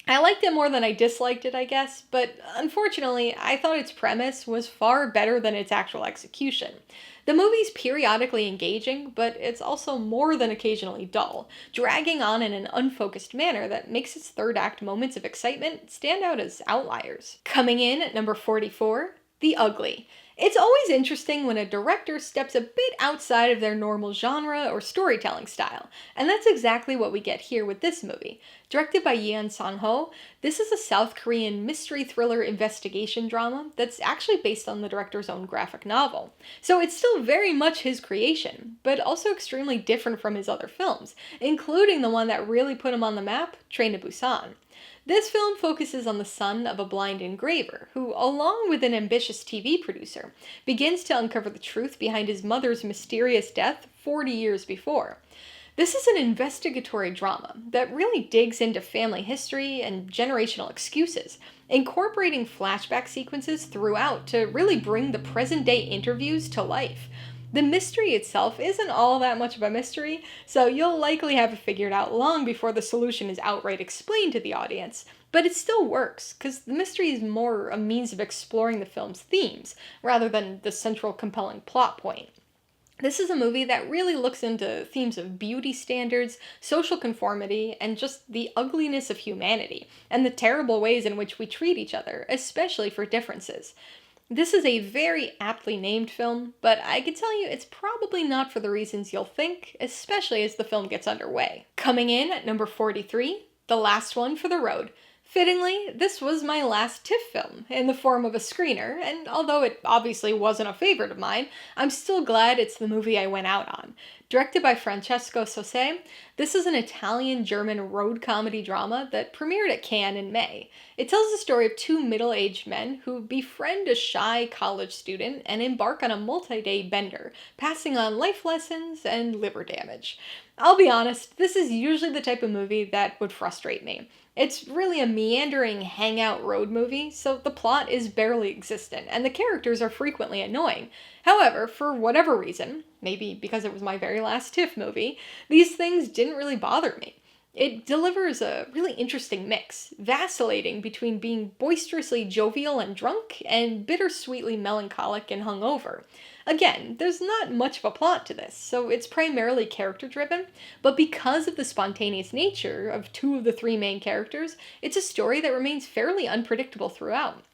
I liked it more than I disliked it, I guess, but unfortunately, I thought its premise was far better than its actual execution. The movie's periodically engaging, but it's also more than occasionally dull, dragging on in an unfocused manner that makes its third act moments of excitement stand out as outliers. Coming in at number 44, The Ugly. It's always interesting when a director steps a bit outside of their normal genre or storytelling style, and that's exactly what we get here with this movie. Directed by Yeon Sang-ho, this is a South Korean mystery thriller investigation drama that's actually based on the director's own graphic novel. So it's still very much his creation, but also extremely different from his other films, including the one that really put him on the map, Train to Busan. This film focuses on the son of a blind engraver, who, along with an ambitious TV producer, begins to uncover the truth behind his mother's mysterious death 40 years before. This is an investigatory drama that really digs into family history and generational excuses, incorporating flashback sequences throughout to really bring the present-day interviews to life. The mystery itself isn't all that much of a mystery, so you'll likely have it figured out long before the solution is outright explained to the audience. But it still works, because the mystery is more a means of exploring the film's themes, rather than the central compelling plot point. This is a movie that really looks into themes of beauty standards, social conformity, and just the ugliness of humanity, and the terrible ways in which we treat each other, especially for differences. This is a very aptly named film, but I can tell you it's probably not for the reasons you'll think, especially as the film gets underway. Coming in at number 43, The Last One for the Road. Fittingly, this was my last TIFF film, in the form of a screener, and although it obviously wasn't a favorite of mine, I'm still glad it's the movie I went out on. Directed by Francesco Sose, this is an Italian-German road comedy drama that premiered at Cannes in May. It tells the story of two middle-aged men who befriend a shy college student and embark on a multi-day bender, passing on life lessons and liver damage. I'll be honest, this is usually the type of movie that would frustrate me. It's really a meandering hangout road movie, so the plot is barely existent, and the characters are frequently annoying. However, for whatever reason, maybe because it was my very last TIFF movie, these things didn't really bother me. It delivers a really interesting mix, vacillating between being boisterously jovial and drunk, and bittersweetly melancholic and hungover. Again, there's not much of a plot to this, so it's primarily character-driven, but because of the spontaneous nature of two of the three main characters, it's a story that remains fairly unpredictable throughout.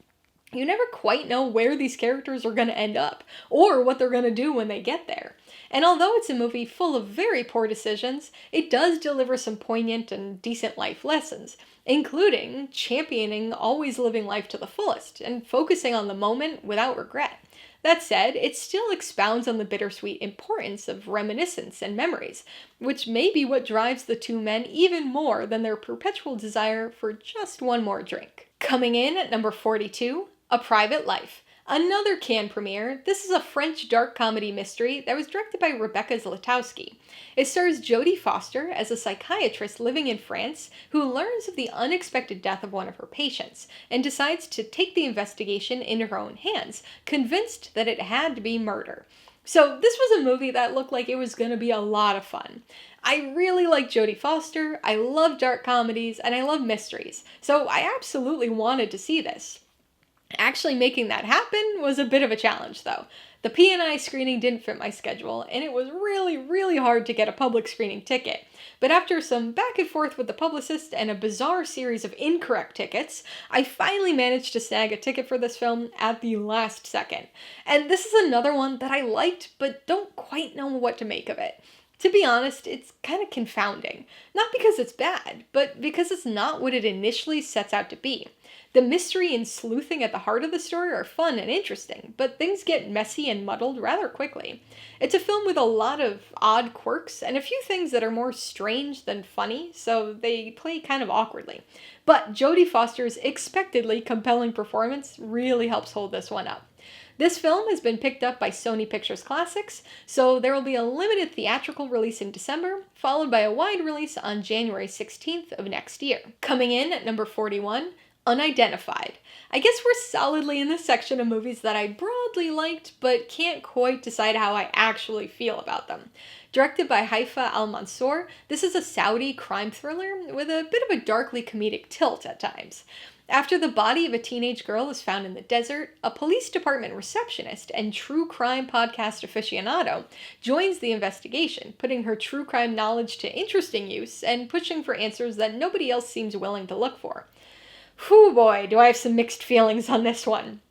You never quite know where these characters are going to end up, or what they're going to do when they get there. And although it's a movie full of very poor decisions, it does deliver some poignant and decent life lessons, including championing always living life to the fullest and focusing on the moment without regret. That said, it still expounds on the bittersweet importance of reminiscence and memories, which may be what drives the two men even more than their perpetual desire for just one more drink. Coming in at number 42, A Private Life. Another Cannes premiere, this is a French dark comedy mystery that was directed by Rebecca Zlotowski. It stars Jodie Foster as a psychiatrist living in France who learns of the unexpected death of one of her patients and decides to take the investigation into her own hands, convinced that it had to be murder. So this was a movie that looked like it was going to be a lot of fun. I really like Jodie Foster, I love dark comedies, and I love mysteries, so I absolutely wanted to see this. Actually making that happen was a bit of a challenge, though. The P&I screening didn't fit my schedule, and it was really, really hard to get a public screening ticket. But after some back and forth with the publicist and a bizarre series of incorrect tickets, I finally managed to snag a ticket for this film at the last second. And this is another one that I liked, but don't quite know what to make of it. To be honest, it's kind of confounding. Not because it's bad, but because it's not what it initially sets out to be. The mystery and sleuthing at the heart of the story are fun and interesting, but things get messy and muddled rather quickly. It's a film with a lot of odd quirks and a few things that are more strange than funny, so they play kind of awkwardly. But Jodie Foster's expectedly compelling performance really helps hold this one up. This film has been picked up by Sony Pictures Classics, so there will be a limited theatrical release in December, followed by a wide release on January 16th of next year. Coming in at number 41, Unidentified. I guess we're solidly in the section of movies that I broadly liked, but can't quite decide how I actually feel about them. Directed by Haifa Al-Mansour, this is a Saudi crime thriller with a bit of a darkly comedic tilt at times. After the body of a teenage girl is found in the desert, a police department receptionist and true crime podcast aficionado joins the investigation, putting her true crime knowledge to interesting use and pushing for answers that nobody else seems willing to look for. Whew boy, do I have some mixed feelings on this one.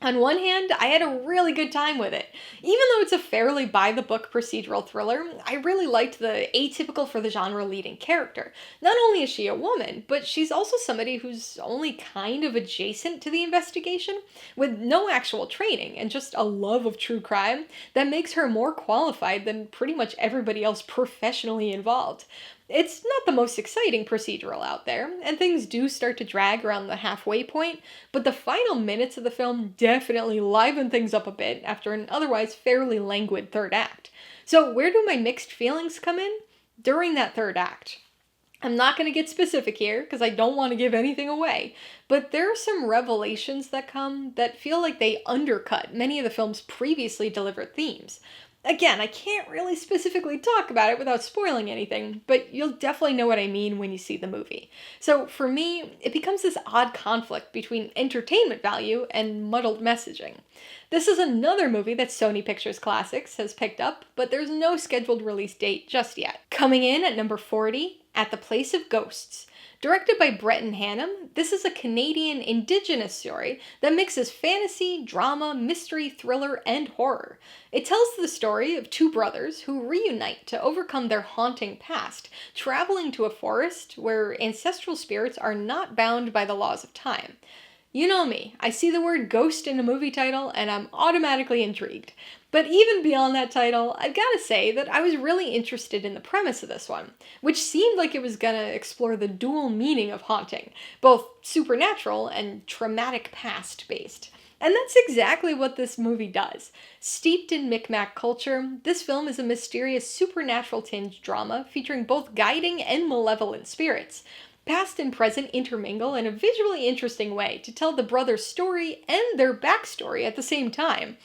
On one hand, I had a really good time with it. Even though it's a fairly by-the-book procedural thriller, I really liked the atypical for the genre leading character. Not only is she a woman, but she's also somebody who's only kind of adjacent to the investigation, with no actual training and just a love of true crime that makes her more qualified than pretty much everybody else professionally involved. It's not the most exciting procedural out there, and things do start to drag around the halfway point, but the final minutes of the film definitely liven things up a bit after an otherwise fairly languid third act. So where do my mixed feelings come in? During that third act. I'm not going to get specific here, because I don't want to give anything away, but there are some revelations that come that feel like they undercut many of the film's previously delivered themes. Again, I can't really specifically talk about it without spoiling anything, but you'll definitely know what I mean when you see the movie. So for me, it becomes this odd conflict between entertainment value and muddled messaging. This is another movie that Sony Pictures Classics has picked up, but there's no scheduled release date just yet. Coming in at number 40, At the Place of Ghosts. Directed by Bretton Hannum, this is a Canadian Indigenous story that mixes fantasy, drama, mystery, thriller, and horror. It tells the story of two brothers who reunite to overcome their haunting past, traveling to a forest where ancestral spirits are not bound by the laws of time. You know me, I see the word ghost in a movie title and I'm automatically intrigued. But even beyond that title, I've gotta say that I was really interested in the premise of this one, which seemed like it was gonna explore the dual meaning of haunting, both supernatural and traumatic past based. And that's exactly what this movie does. Steeped in Micmac culture, this film is a mysterious supernatural tinged drama featuring both guiding and malevolent spirits. Past and present intermingle in a visually interesting way to tell the brothers' story and their backstory at the same time.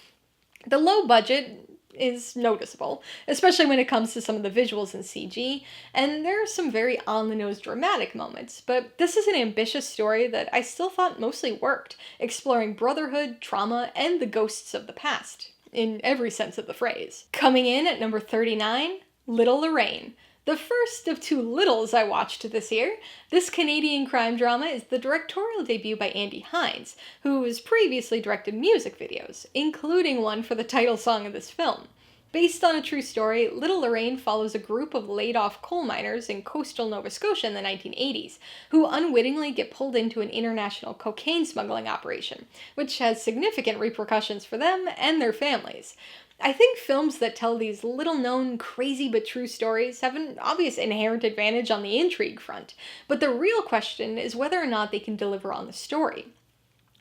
The low budget is noticeable, especially when it comes to some of the visuals in CG, and there are some very on-the-nose dramatic moments, but this is an ambitious story that I still thought mostly worked, exploring brotherhood, trauma, and the ghosts of the past, in every sense of the phrase. Coming in at number 39, Little Lorraine. The first of two littles I watched this year, this Canadian crime drama is the directorial debut by Andy Hines, who has previously directed music videos, including one for the title song of this film. Based on a true story, Little Lorraine follows a group of laid-off coal miners in coastal Nova Scotia in the 1980s, who unwittingly get pulled into an international cocaine smuggling operation, which has significant repercussions for them and their families. I think films that tell these little-known, crazy but true stories have an obvious inherent advantage on the intrigue front, but the real question is whether or not they can deliver on the story.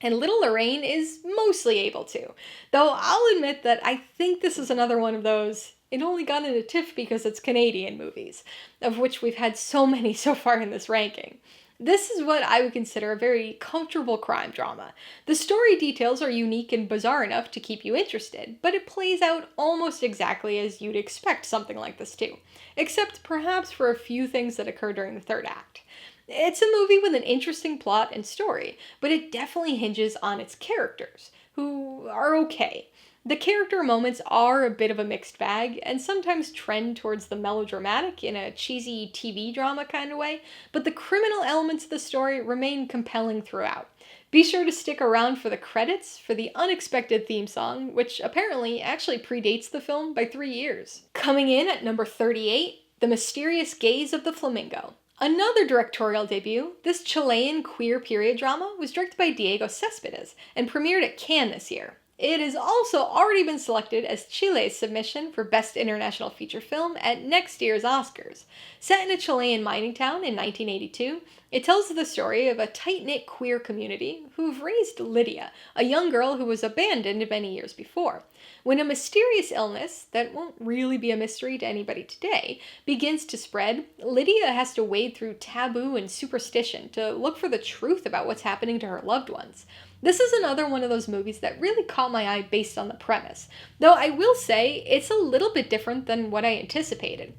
And Little Lorraine is mostly able to, though I'll admit that I think this is another one of those, it only got into TIFF because it's Canadian movies, of which we've had so many so far in this ranking. This is what I would consider a very comfortable crime drama. The story details are unique and bizarre enough to keep you interested, but it plays out almost exactly as you'd expect something like this to, except perhaps for a few things that occur during the third act. It's a movie with an interesting plot and story, but it definitely hinges on its characters, who are okay. The character moments are a bit of a mixed bag, and sometimes trend towards the melodramatic in a cheesy TV drama kind of way, but the criminal elements of the story remain compelling throughout. Be sure to stick around for the credits for the unexpected theme song, which apparently actually predates the film by 3 years. Coming in at number 38, The Mysterious Gaze of the Flamingo. Another directorial debut, this Chilean queer period drama was directed by Diego Céspedes and premiered at Cannes this year. It has also already been selected as Chile's submission for Best International Feature Film at next year's Oscars. Set in a Chilean mining town in 1982, it tells the story of a tight-knit queer community who've raised Lydia, a young girl who was abandoned many years before. When a mysterious illness, that won't really be a mystery to anybody today, begins to spread, Lydia has to wade through taboo and superstition to look for the truth about what's happening to her loved ones. This is another one of those movies that really caught my eye based on the premise, though I will say it's a little bit different than what I anticipated.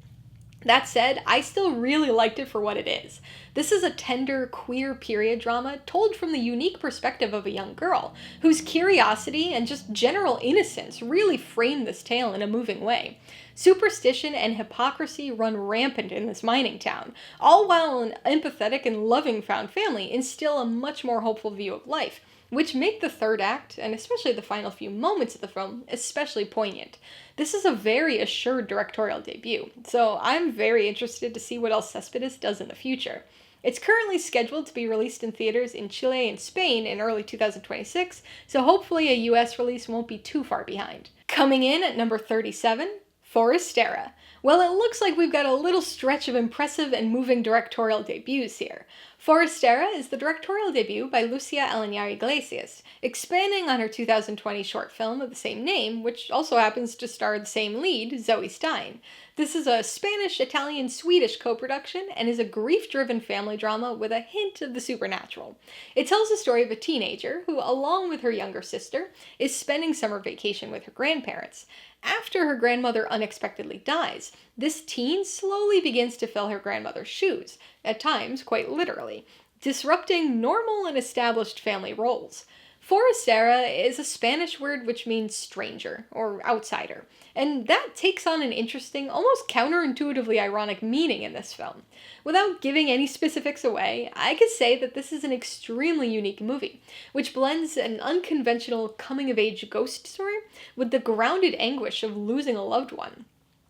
That said, I still really liked it for what it is. This is a tender, queer period drama told from the unique perspective of a young girl, whose curiosity and just general innocence really frame this tale in a moving way. Superstition and hypocrisy run rampant in this mining town, all while an empathetic and loving found family instill a much more hopeful view of life, which make the third act, and especially the final few moments of the film, especially poignant. This is a very assured directorial debut, so I'm very interested to see what else Céspedes does in the future. It's currently scheduled to be released in theaters in Chile and Spain in early 2026, so hopefully a US release won't be too far behind. Coming in at number 37, Forastera. Well, it looks like we've got a little stretch of impressive and moving directorial debuts here. Forastera is the directorial debut by Lucia Eleanor Iglesias, expanding on her 2020 short film of the same name, which also happens to star the same lead, Zoe Stein. This is a Spanish, Italian, Swedish co-production and is a grief-driven family drama with a hint of the supernatural. It tells the story of a teenager who, along with her younger sister, is spending summer vacation with her grandparents. After her grandmother unexpectedly dies, this teen slowly begins to fill her grandmother's shoes, at times quite literally, disrupting normal and established family roles. Forastera is a Spanish word which means stranger, or outsider, and that takes on an interesting, almost counterintuitively ironic meaning in this film. Without giving any specifics away, I could say that this is an extremely unique movie, which blends an unconventional coming-of-age ghost story with the grounded anguish of losing a loved one.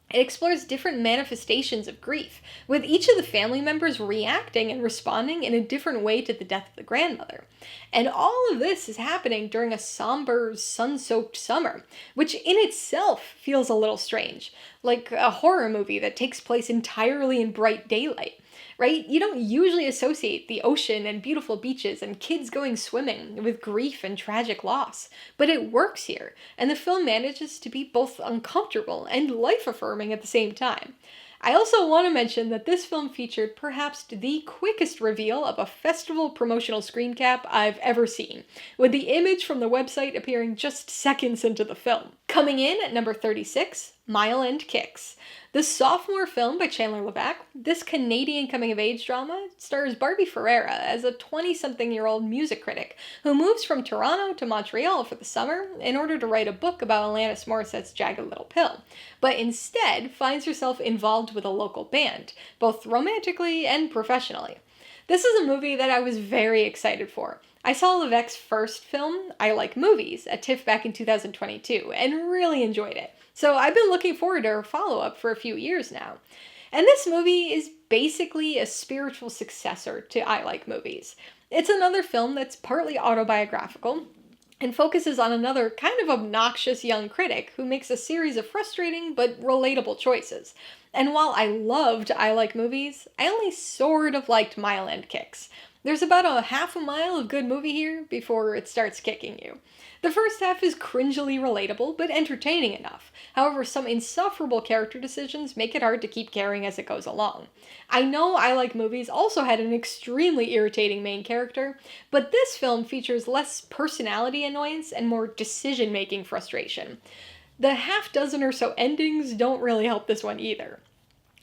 It explores different manifestations of grief, with each of the family members reacting and responding in a different way to the death of the grandmother. And all of this is happening during a somber, sun-soaked summer, which in itself feels a little strange, like a horror movie that takes place entirely in bright daylight. Right? You don't usually associate the ocean and beautiful beaches and kids going swimming with grief and tragic loss, but it works here, and the film manages to be both uncomfortable and life-affirming at the same time. I also want to mention that this film featured perhaps the quickest reveal of a festival promotional screen cap I've ever seen, with the image from the website appearing just seconds into the film. Coming in at number 36, Mile End Kicks. The sophomore film by Chandler Levac, this Canadian coming-of-age drama stars Barbie Ferreira as a 20-something-year-old music critic who moves from Toronto to Montreal for the summer in order to write a book about Alanis Morissette's Jagged Little Pill, but instead finds herself involved with a local band, both romantically and professionally. This is a movie that I was very excited for. I saw Levac's first film, I Like Movies, at TIFF back in 2022, and really enjoyed it. So I've been looking forward to her follow-up for a few years now. And this movie is basically a spiritual successor to I Like Movies. It's another film that's partly autobiographical and focuses on another kind of obnoxious young critic who makes a series of frustrating but relatable choices. And while I loved I Like Movies, I only sort of liked Mile End Kicks. There's about a half a mile of good movie here before it starts kicking you. The first half is cringily relatable, but entertaining enough. However, some insufferable character decisions make it hard to keep caring as it goes along. I know I Like Movies also had an extremely irritating main character, but this film features less personality annoyance and more decision-making frustration. The half dozen or so endings don't really help this one either.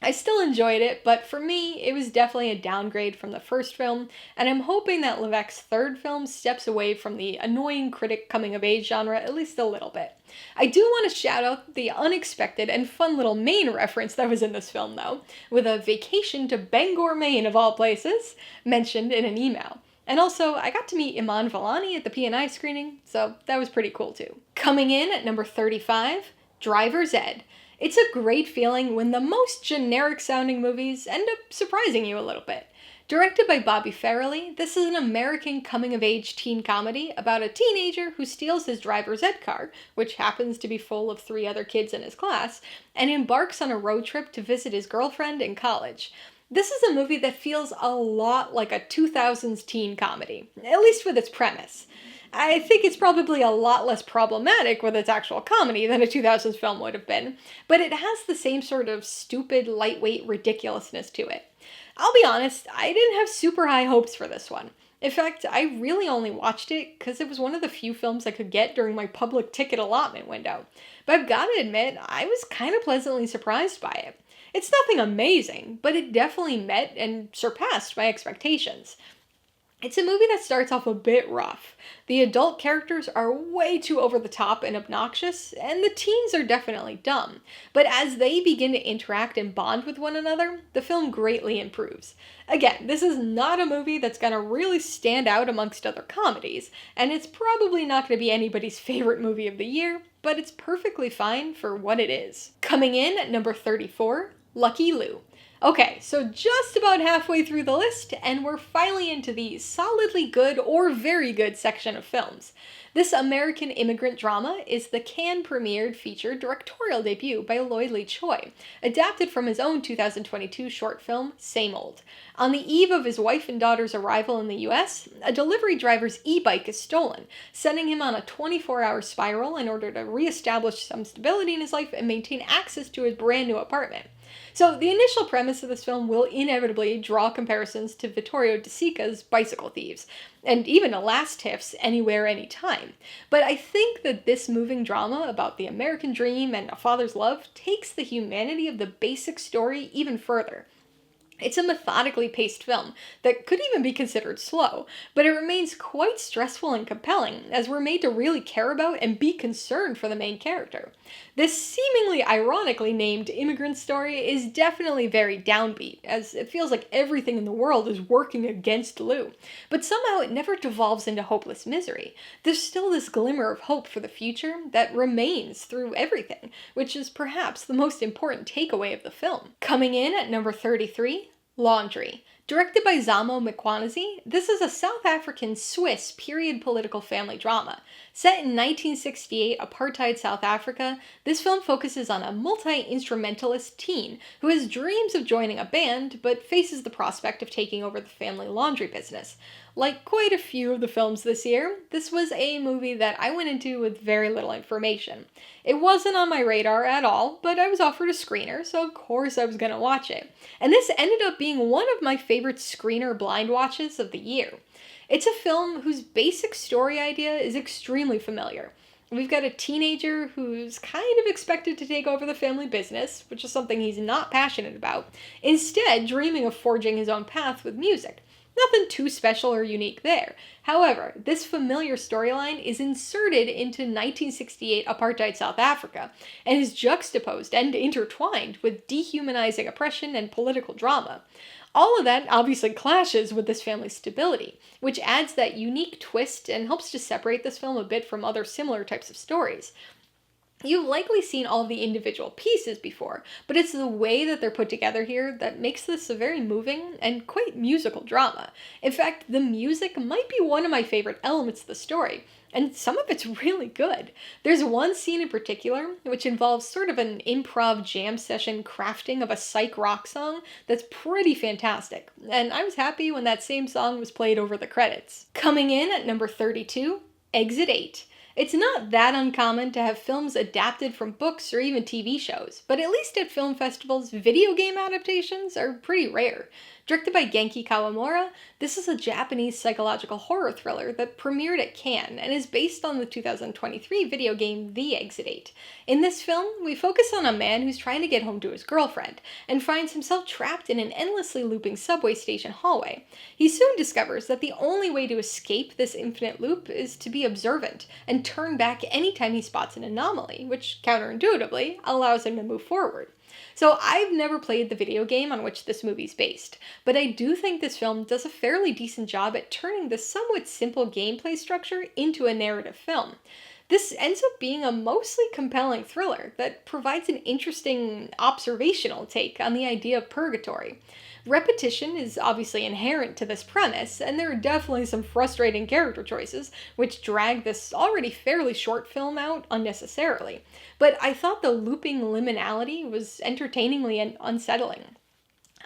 I still enjoyed it, but for me, it was definitely a downgrade from the first film, and I'm hoping that Levesque's third film steps away from the annoying critic coming-of-age genre at least a little bit. I do want to shout out the unexpected and fun little Maine reference that was in this film, though, with a vacation to Bangor, Maine, of all places, mentioned in an email. And also, I got to meet Iman Vellani at the P&I screening, so that was pretty cool too. Coming in at number 35, Driver's Ed. It's a great feeling when the most generic sounding movies end up surprising you a little bit. Directed by Bobby Farrelly, this is an American coming-of-age teen comedy about a teenager who steals his driver's ed car, which happens to be full of 3 other kids in his class, and embarks on a road trip to visit his girlfriend in college. This is a movie that feels a lot like a 2000s teen comedy, at least with its premise. I think it's probably a lot less problematic with its actual comedy than a 2000s film would have been, but it has the same sort of stupid, lightweight ridiculousness to it. I'll be honest, I didn't have super high hopes for this one. In fact, I really only watched it because it was one of the few films I could get during my public ticket allotment window. But I've got to admit, I was kind of pleasantly surprised by it. It's nothing amazing, but it definitely met and surpassed my expectations. It's a movie that starts off a bit rough. The adult characters are way too over the top and obnoxious, and the teens are definitely dumb. But as they begin to interact and bond with one another, the film greatly improves. Again, this is not a movie that's gonna really stand out amongst other comedies, and it's probably not gonna be anybody's favorite movie of the year, but it's perfectly fine for what it is. Coming in at number 34, Lucky Lou. Okay, so just about halfway through the list, and we're finally into the solidly good or very good section of films. This American immigrant drama is the Cannes-premiered feature directorial debut by Lloyd Lee Choi, adapted from his own 2022 short film, Same Old. On the eve of his wife and daughter's arrival in the US, a delivery driver's e-bike is stolen, sending him on a 24-hour spiral in order to re-establish some stability in his life and maintain access to his brand new apartment. So the initial premise of this film will inevitably draw comparisons to Vittorio De Sica's Bicycle Thieves, and even to last TIFF's Anywhere, Anytime. But I think that this moving drama about the American dream and a father's love takes the humanity of the basic story even further. It's a methodically paced film that could even be considered slow, but it remains quite stressful and compelling, as we're made to really care about and be concerned for the main character. This seemingly ironically named immigrant story is definitely very downbeat, as it feels like everything in the world is working against Lou, but somehow it never devolves into hopeless misery. There's still this glimmer of hope for the future that remains through everything, which is perhaps the most important takeaway of the film. Coming in at number 33, Laundry. Directed by Zamo Mkhwanazi, this is a South African-Swiss period political family drama. Set in 1968 apartheid South Africa, this film focuses on a multi-instrumentalist teen who has dreams of joining a band, but faces the prospect of taking over the family laundry business. Like quite a few of the films this year, this was a movie that I went into with very little information. It wasn't on my radar at all, but I was offered a screener, so of course I was gonna watch it. And this ended up being one of my favorite screener blind watches of the year. It's a film whose basic story idea is extremely familiar. We've got a teenager who's kind of expected to take over the family business, which is something he's not passionate about, instead dreaming of forging his own path with music. Nothing too special or unique there. However, this familiar storyline is inserted into 1968 apartheid South Africa and is juxtaposed and intertwined with dehumanizing oppression and political drama. All of that obviously clashes with this family's stability, which adds that unique twist and helps to separate this film a bit from other similar types of stories. You've likely seen all of the individual pieces before, but it's the way that they're put together here that makes this a very moving and quite musical drama. In fact, the music might be one of my favorite elements of the story, and some of it's really good. There's one scene in particular, which involves sort of an improv jam session crafting of a psych rock song that's pretty fantastic, and I was happy when that same song was played over the credits. Coming in at number 32, Exit 8. It's not that uncommon to have films adapted from books or even TV shows, but at least at film festivals, video game adaptations are pretty rare. Directed by Genki Kawamura, this is a Japanese psychological horror thriller that premiered at Cannes and is based on the 2023 video game The Exit 8. In this film, we focus on a man who's trying to get home to his girlfriend and finds himself trapped in an endlessly looping subway station hallway. He soon discovers that the only way to escape this infinite loop is to be observant and turn back anytime he spots an anomaly, which counterintuitively allows him to move forward. So I've never played the video game on which this movie's based, but I do think this film does a fairly decent job at turning the somewhat simple gameplay structure into a narrative film. This ends up being a mostly compelling thriller that provides an interesting observational take on the idea of purgatory. Repetition is obviously inherent to this premise, and there are definitely some frustrating character choices, which drag this already fairly short film out unnecessarily. But I thought the looping liminality was entertainingly unsettling.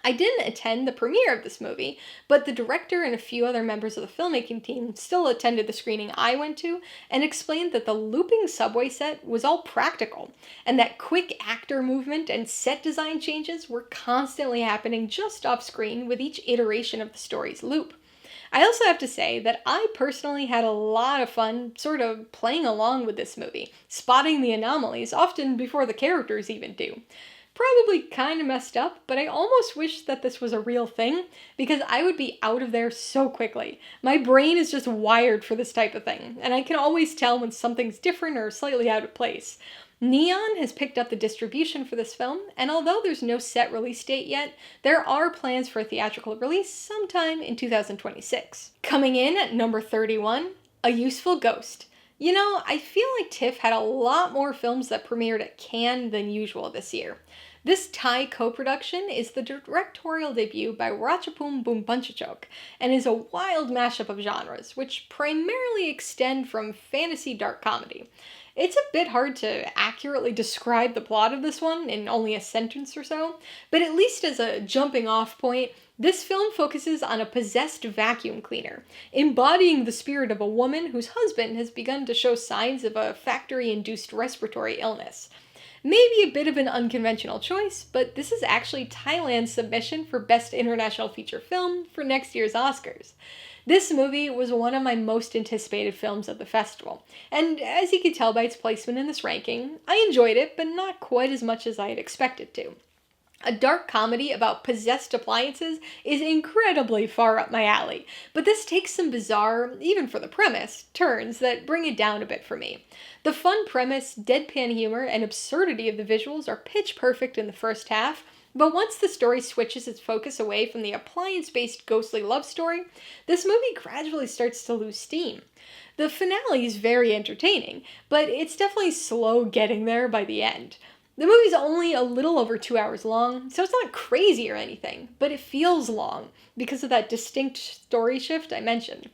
I didn't attend the premiere of this movie, but the director and a few other members of the filmmaking team still attended the screening I went to and explained that the looping subway set was all practical, and that quick actor movement and set design changes were constantly happening just off screen with each iteration of the story's loop. I also have to say that I personally had a lot of fun sort of playing along with this movie, spotting the anomalies often before the characters even do. Probably kind of messed up, but I almost wish that this was a real thing, because I would be out of there so quickly. My brain is just wired for this type of thing, and I can always tell when something's different or slightly out of place. Neon has picked up the distribution for this film, and although there's no set release date yet, there are plans for a theatrical release sometime in 2026. Coming in at number 31, A Useful Ghost. You know, I feel like TIFF had a lot more films that premiered at Cannes than usual this year. This Thai co-production is the directorial debut by Ratchapum Boompunchachok and is a wild mashup of genres, which primarily extend from fantasy dark comedy. It's a bit hard to accurately describe the plot of this one in only a sentence or so, but at least as a jumping off point, this film focuses on a possessed vacuum cleaner, embodying the spirit of a woman whose husband has begun to show signs of a factory-induced respiratory illness. Maybe a bit of an unconventional choice, but this is actually Thailand's submission for Best International Feature Film for next year's Oscars. This movie was one of my most anticipated films of the festival, and as you can tell by its placement in this ranking, I enjoyed it, but not quite as much as I had expected to. A dark comedy about possessed appliances is incredibly far up my alley, but this takes some bizarre, even for the premise, turns that bring it down a bit for me. The fun premise, deadpan humor, and absurdity of the visuals are pitch perfect in the first half, but once the story switches its focus away from the appliance-based ghostly love story, this movie gradually starts to lose steam. The finale is very entertaining, but it's definitely slow getting there by the end. The movie's only a little over 2 hours long, so it's not crazy or anything, but it feels long because of that distinct story shift I mentioned.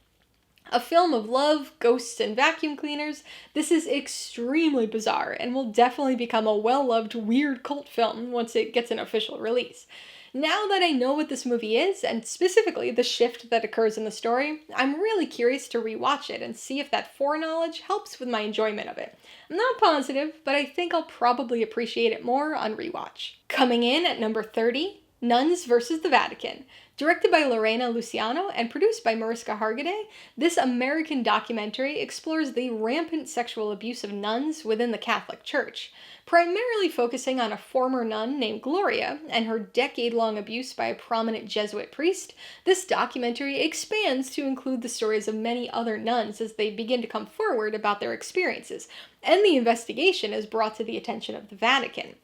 A film of love, ghosts, and vacuum cleaners, this is extremely bizarre and will definitely become a well-loved weird cult film once it gets an official release. Now that I know what this movie is, and specifically the shift that occurs in the story, I'm really curious to rewatch it and see if that foreknowledge helps with my enjoyment of it. I'm not positive, but I think I'll probably appreciate it more on rewatch. Coming in at number 30, Nuns vs. the Vatican. Directed by Lorraine Luciano and produced by Mariska Hargitay, this American documentary explores the rampant sexual abuse of nuns within the Catholic Church, primarily focusing on a former nun named Gloria and her decade-long abuse by a prominent Jesuit priest. This documentary expands to include the stories of many other nuns as they begin to come forward about their experiences, and the investigation is brought to the attention of the Vatican.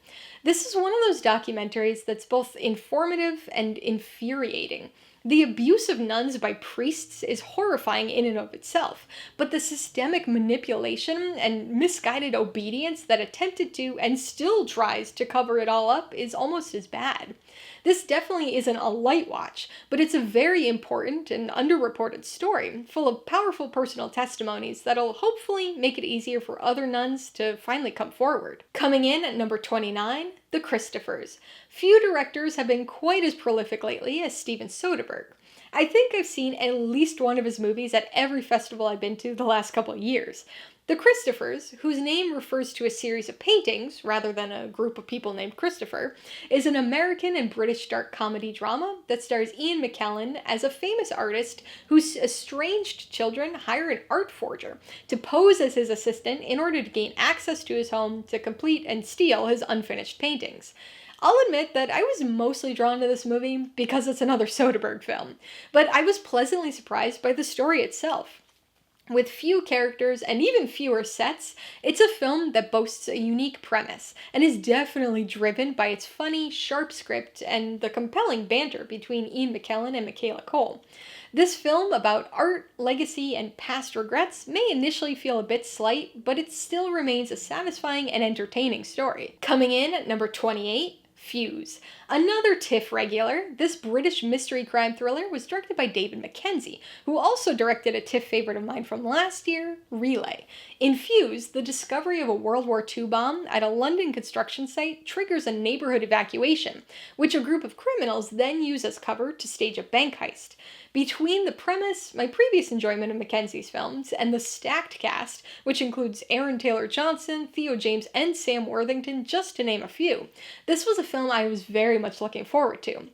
This is one of those documentaries that's both informative and infuriating. The abuse of nuns by priests is horrifying in and of itself, but the systemic manipulation and misguided obedience that attempted to and still tries to cover it all up is almost as bad. This definitely isn't a light watch, but it's a very important and underreported story, full of powerful personal testimonies that'll hopefully make it easier for other nuns to finally come forward. Coming in at number 29, The Christophers. Few directors have been quite as prolific lately as Steven Soderbergh. I think I've seen at least one of his movies at every festival I've been to the last couple of years. The Christophers, whose name refers to a series of paintings rather than a group of people named Christopher, is an American and British dark comedy drama that stars Ian McKellen as a famous artist whose estranged children hire an art forger to pose as his assistant in order to gain access to his home to complete and steal his unfinished paintings. I'll admit that I was mostly drawn to this movie because it's another Soderbergh film, but I was pleasantly surprised by the story itself. With few characters and even fewer sets, it's a film that boasts a unique premise and is definitely driven by its funny, sharp script and the compelling banter between Ian McKellen and Michaela Coel. This film about art, legacy, and past regrets may initially feel a bit slight, but it still remains a satisfying and entertaining story. Coming in at number 28, Fuze. Another TIFF regular, this British mystery crime thriller was directed by David Mackenzie, who also directed a TIFF favorite of mine from last year, Relay. In Fuze, the discovery of a World War II bomb at a London construction site triggers a neighborhood evacuation, which a group of criminals then use as cover to stage a bank heist. Between the premise, my previous enjoyment of Mackenzie's films, and the stacked cast, which includes Aaron Taylor-Johnson, Theo James, and Sam Worthington, just to name a few, this was a film I was very much looking forward to. And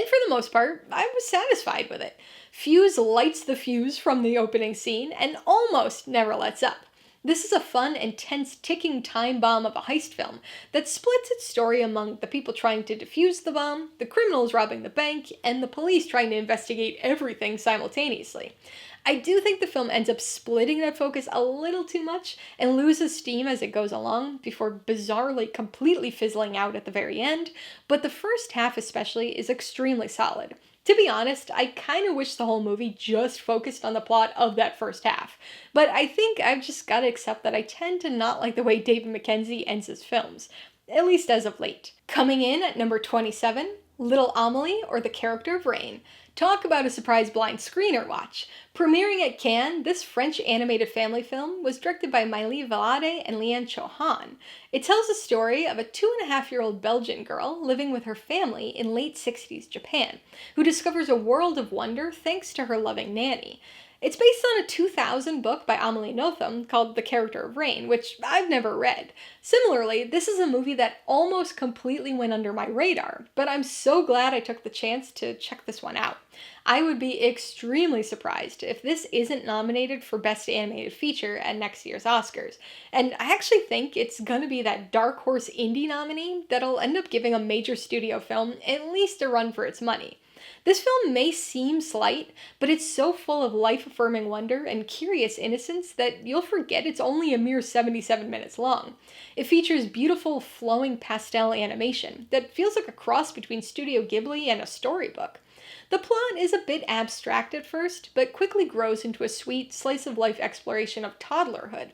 for the most part, I was satisfied with it. Fuze lights the fuse from the opening scene and almost never lets up. This is a fun and tense ticking time bomb of a heist film that splits its story among the people trying to defuse the bomb, the criminals robbing the bank, and the police trying to investigate everything simultaneously. I do think the film ends up splitting that focus a little too much and loses steam as it goes along before bizarrely completely fizzling out at the very end, but the first half especially is extremely solid. To be honest, I kind of wish the whole movie just focused on the plot of that first half, but I think I've just got to accept that I tend to not like the way David Mackenzie ends his films, at least as of late. Coming in at number 27, Little Amélie, or The Character of Rain. Talk about a surprise blind screener watch. Premiering at Cannes, this French animated family film was directed by Maëlie Valade and Liane Chohan. It tells the story of a 2.5-year-old Belgian girl living with her family in late 60s Japan, who discovers a world of wonder thanks to her loving nanny. It's based on a 2000 book by Amélie Nothomb called The Character of Rain, which I've never read. Similarly, this is a movie that almost completely went under my radar, but I'm so glad I took the chance to check this one out. I would be extremely surprised if this isn't nominated for Best Animated Feature at next year's Oscars, and I actually think it's gonna be that dark horse indie nominee that'll end up giving a major studio film at least a run for its money. This film may seem slight, but it's so full of life-affirming wonder and curious innocence that you'll forget it's only a mere 77 minutes long. It features beautiful, flowing pastel animation that feels like a cross between Studio Ghibli and a storybook. The plot is a bit abstract at first, but quickly grows into a sweet, slice-of-life exploration of toddlerhood,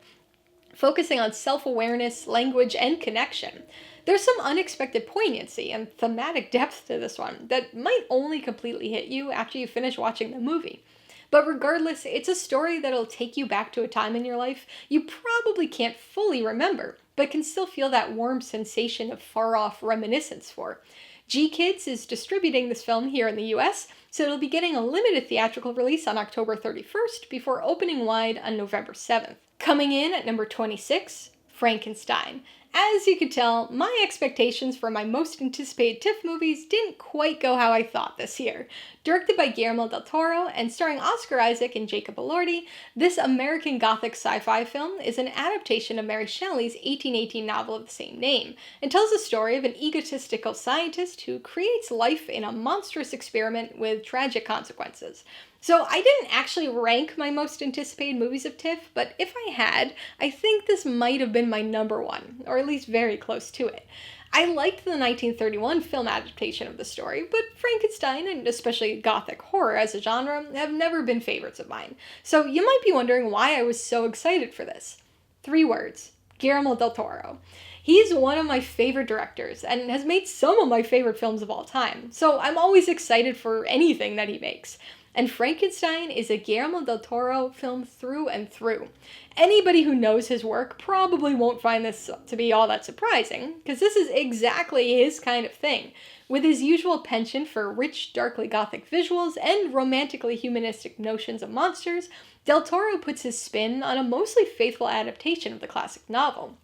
focusing on self-awareness, language, and connection. There's some unexpected poignancy and thematic depth to this one that might only completely hit you after you finish watching the movie. But regardless, it's a story that'll take you back to a time in your life you probably can't fully remember, but can still feel that warm sensation of far-off reminiscence for. G-Kids is distributing this film here in the US, so it'll be getting a limited theatrical release on October 31st before opening wide on November 7th. Coming in at number 26, Frankenstein. As you could tell, my expectations for my most anticipated TIFF movies didn't quite go how I thought this year. Directed by Guillermo del Toro and starring Oscar Isaac and Jacob Elordi, this American Gothic sci-fi film is an adaptation of Mary Shelley's 1818 novel of the same name, and tells the story of an egotistical scientist who creates life in a monstrous experiment with tragic consequences. So I didn't actually rank my most anticipated movies of TIFF, but if I had, I think this might have been my number one, or at least very close to it. I liked the 1931 film adaptation of the story, but Frankenstein, and especially Gothic horror as a genre, have never been favorites of mine. So you might be wondering why I was so excited for this. 3 words. Guillermo del Toro. He's one of my favorite directors, and has made some of my favorite films of all time, so I'm always excited for anything that he makes. and Frankenstein is a Guillermo del Toro film through and through. Anybody who knows his work probably won't find this to be all that surprising, because this is exactly his kind of thing. With his usual penchant for rich, darkly gothic visuals and romantically humanistic notions of monsters, Del Toro puts his spin on a mostly faithful adaptation of the classic novel.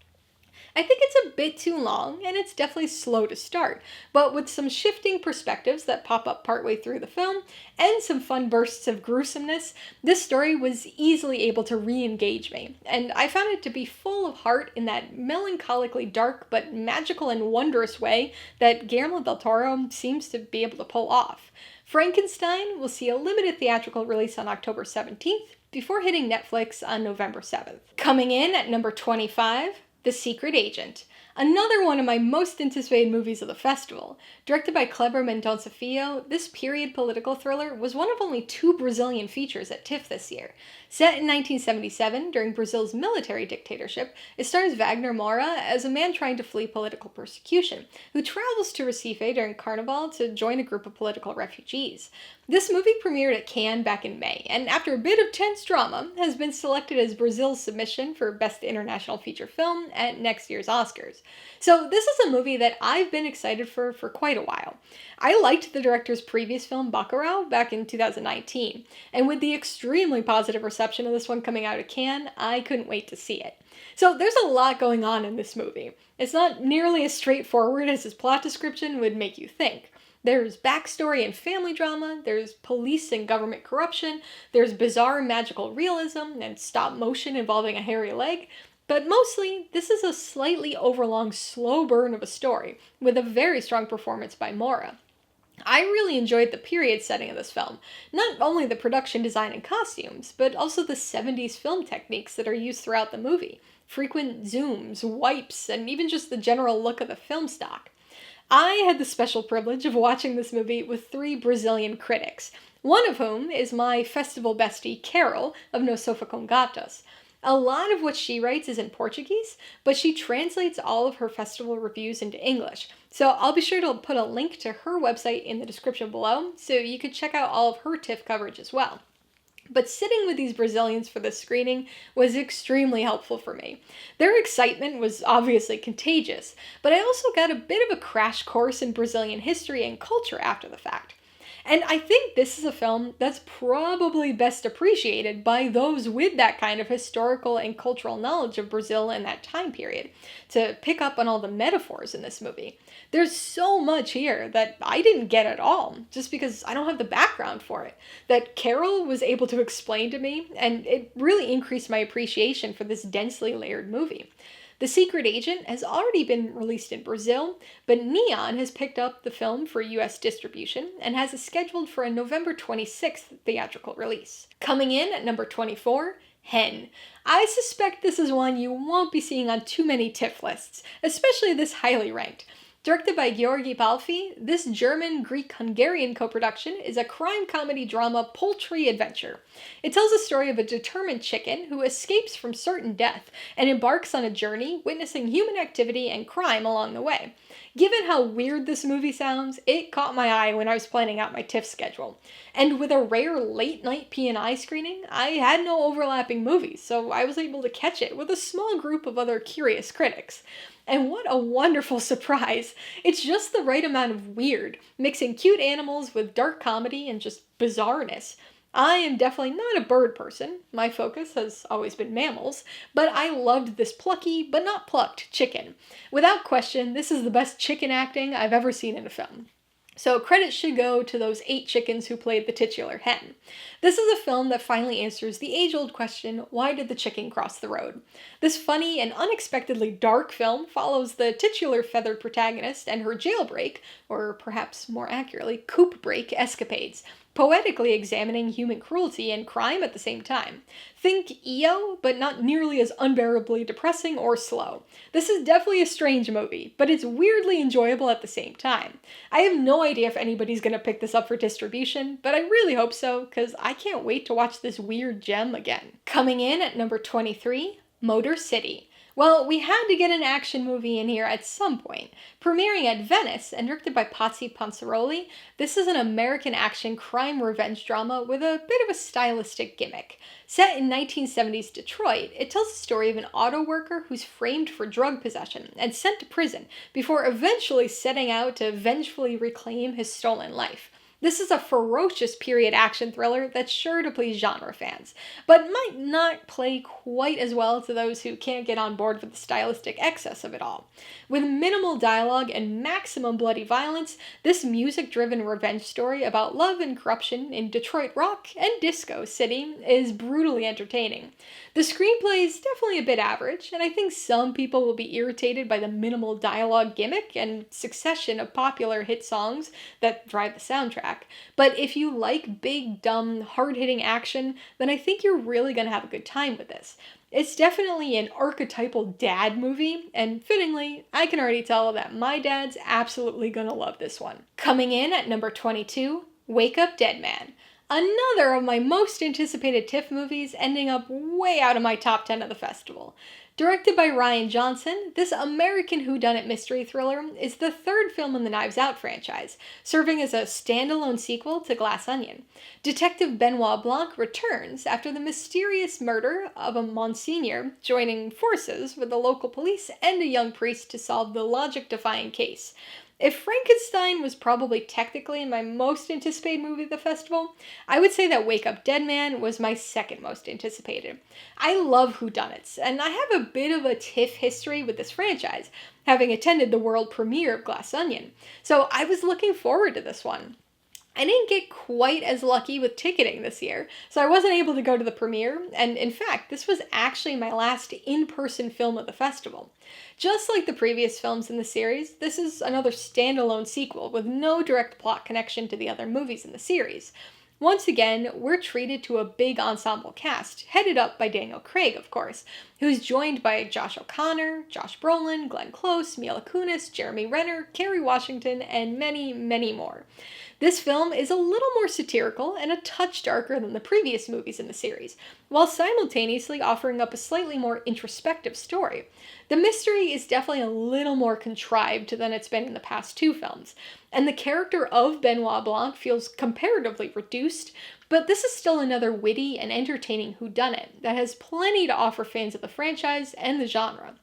I think it's a bit too long, and it's definitely slow to start, but with some shifting perspectives that pop up partway through the film, and some fun bursts of gruesomeness, this story was easily able to re-engage me, and I found it to be full of heart in that melancholically dark but magical and wondrous way that Guillermo del Toro seems to be able to pull off. Frankenstein will see a limited theatrical release on October 17th, before hitting Netflix on November 7th. Coming in at number 25, The Secret Agent, another one of my most anticipated movies of the festival. Directed by Kleber Mendonça Filho, this period political thriller was one of only 2 Brazilian features at TIFF this year. Set in 1977, during Brazil's military dictatorship, it stars Wagner Moura as a man trying to flee political persecution, who travels to Recife during Carnival to join a group of political refugees. This movie premiered at Cannes back in May, and after a bit of tense drama, has been selected as Brazil's submission for Best International Feature Film at next year's Oscars. So this is a movie that I've been excited for quite a while. I liked the director's previous film, Bacurau, back in 2019, and with the extremely positive reception of this one coming out of Cannes, I couldn't wait to see it. So there's a lot going on in this movie. It's not nearly as straightforward as its plot description would make you think. There's backstory and family drama, there's police and government corruption, there's bizarre magical realism and stop motion involving a hairy leg, but mostly, this is a slightly overlong slow burn of a story, with a very strong performance by Moura. I really enjoyed the period setting of this film, not only the production design and costumes, but also the 70s film techniques that are used throughout the movie. Frequent zooms, wipes, and even just the general look of the film stock. I had the special privilege of watching this movie with 3 Brazilian critics, one of whom is my festival bestie Carol of No Sofa com Gatos. A lot of what she writes is in Portuguese, but she translates all of her festival reviews into English, so I'll be sure to put a link to her website in the description below, so you could check out all of her TIFF coverage as well. But sitting with these Brazilians for this screening was extremely helpful for me. Their excitement was obviously contagious, but I also got a bit of a crash course in Brazilian history and culture after the fact. And I think this is a film that's probably best appreciated by those with that kind of historical and cultural knowledge of Brazil in that time period, to pick up on all the metaphors in this movie. There's so much here that I didn't get at all, just because I don't have the background for it, that Carol was able to explain to me, and it really increased my appreciation for this densely layered movie. The Secret Agent has already been released in Brazil, but Neon has picked up the film for US distribution and has it scheduled for a November 26th theatrical release. Coming in at number 24, Hen. I suspect this is one you won't be seeing on too many TIFF lists, especially this highly ranked. Directed by Georgi Palfi, this German-Greek-Hungarian co-production is a crime comedy drama poultry adventure. It tells the story of a determined chicken who escapes from certain death and embarks on a journey witnessing human activity and crime along the way. Given how weird this movie sounds, it caught my eye when I was planning out my TIFF schedule. And with a rare late-night P&I screening, I had no overlapping movies, so I was able to catch it with a small group of other curious critics. And what a wonderful surprise! It's just the right amount of weird, mixing cute animals with dark comedy and just bizarreness. I am definitely not a bird person, my focus has always been mammals, but I loved this plucky, but not plucked, chicken. Without question, this is the best chicken acting I've ever seen in a film. So credit should go to those 8 chickens who played the titular hen. This is a film that finally answers the age-old question, why did the chicken cross the road? This funny and unexpectedly dark film follows the titular feathered protagonist and her jailbreak, or perhaps more accurately, coop break escapades, poetically examining human cruelty and crime at the same time. Think EO, but not nearly as unbearably depressing or slow. This is definitely a strange movie, but it's weirdly enjoyable at the same time. I have no idea if anybody's gonna pick this up for distribution, but I really hope so, because I can't wait to watch this weird gem again. Coming in at number 23, Motor City. Well, we had to get an action movie in here at some point. Premiering at Venice and directed by Pazzi Panzaroli, this is an American action crime revenge drama with a bit of a stylistic gimmick. Set in 1970s Detroit, it tells the story of an auto worker who's framed for drug possession and sent to prison before eventually setting out to vengefully reclaim his stolen life. This is a ferocious period action thriller that's sure to please genre fans, but might not play quite as well to those who can't get on board with the stylistic excess of it all. With minimal dialogue and maximum bloody violence, this music-driven revenge story about love and corruption in Detroit rock and disco city is brutally entertaining. The screenplay is definitely a bit average, and I think some people will be irritated by the minimal dialogue gimmick and succession of popular hit songs that drive the soundtrack. But if you like big, dumb, hard-hitting action, then I think you're really going to have a good time with this. It's definitely an archetypal dad movie, and fittingly, I can already tell that my dad's absolutely going to love this one. Coming in at number 22, Wake Up Dead Man. Another of my most anticipated TIFF movies, ending up way out of my top 10 of the festival. Directed by Rian Johnson, this American whodunit mystery thriller is the third film in the Knives Out franchise, serving as a standalone sequel to Glass Onion. Detective Benoit Blanc returns after the mysterious murder of a Monsignor, joining forces with the local police and a young priest to solve the logic-defying case. If Frankenstein was probably technically my most anticipated movie of the festival, I would say that Wake Up Dead Man was my second most anticipated. I love whodunits, and I have a bit of a TIFF history with this franchise, having attended the world premiere of Glass Onion, so I was looking forward to this one. I didn't get quite as lucky with ticketing this year, so I wasn't able to go to the premiere, and in fact, this was actually my last in-person film of the festival. Just like the previous films in the series, this is another standalone sequel with no direct plot connection to the other movies in the series. Once again, we're treated to a big ensemble cast, headed up by Daniel Craig, of course, who's joined by Josh O'Connor, Josh Brolin, Glenn Close, Mila Kunis, Jeremy Renner, Kerry Washington, and many, many more. This film is a little more satirical and a touch darker than the previous movies in the series, while simultaneously offering up a slightly more introspective story. The mystery is definitely a little more contrived than it's been in the past two films, and the character of Benoit Blanc feels comparatively reduced, but this is still another witty and entertaining whodunit that has plenty to offer fans of the franchise and the genre.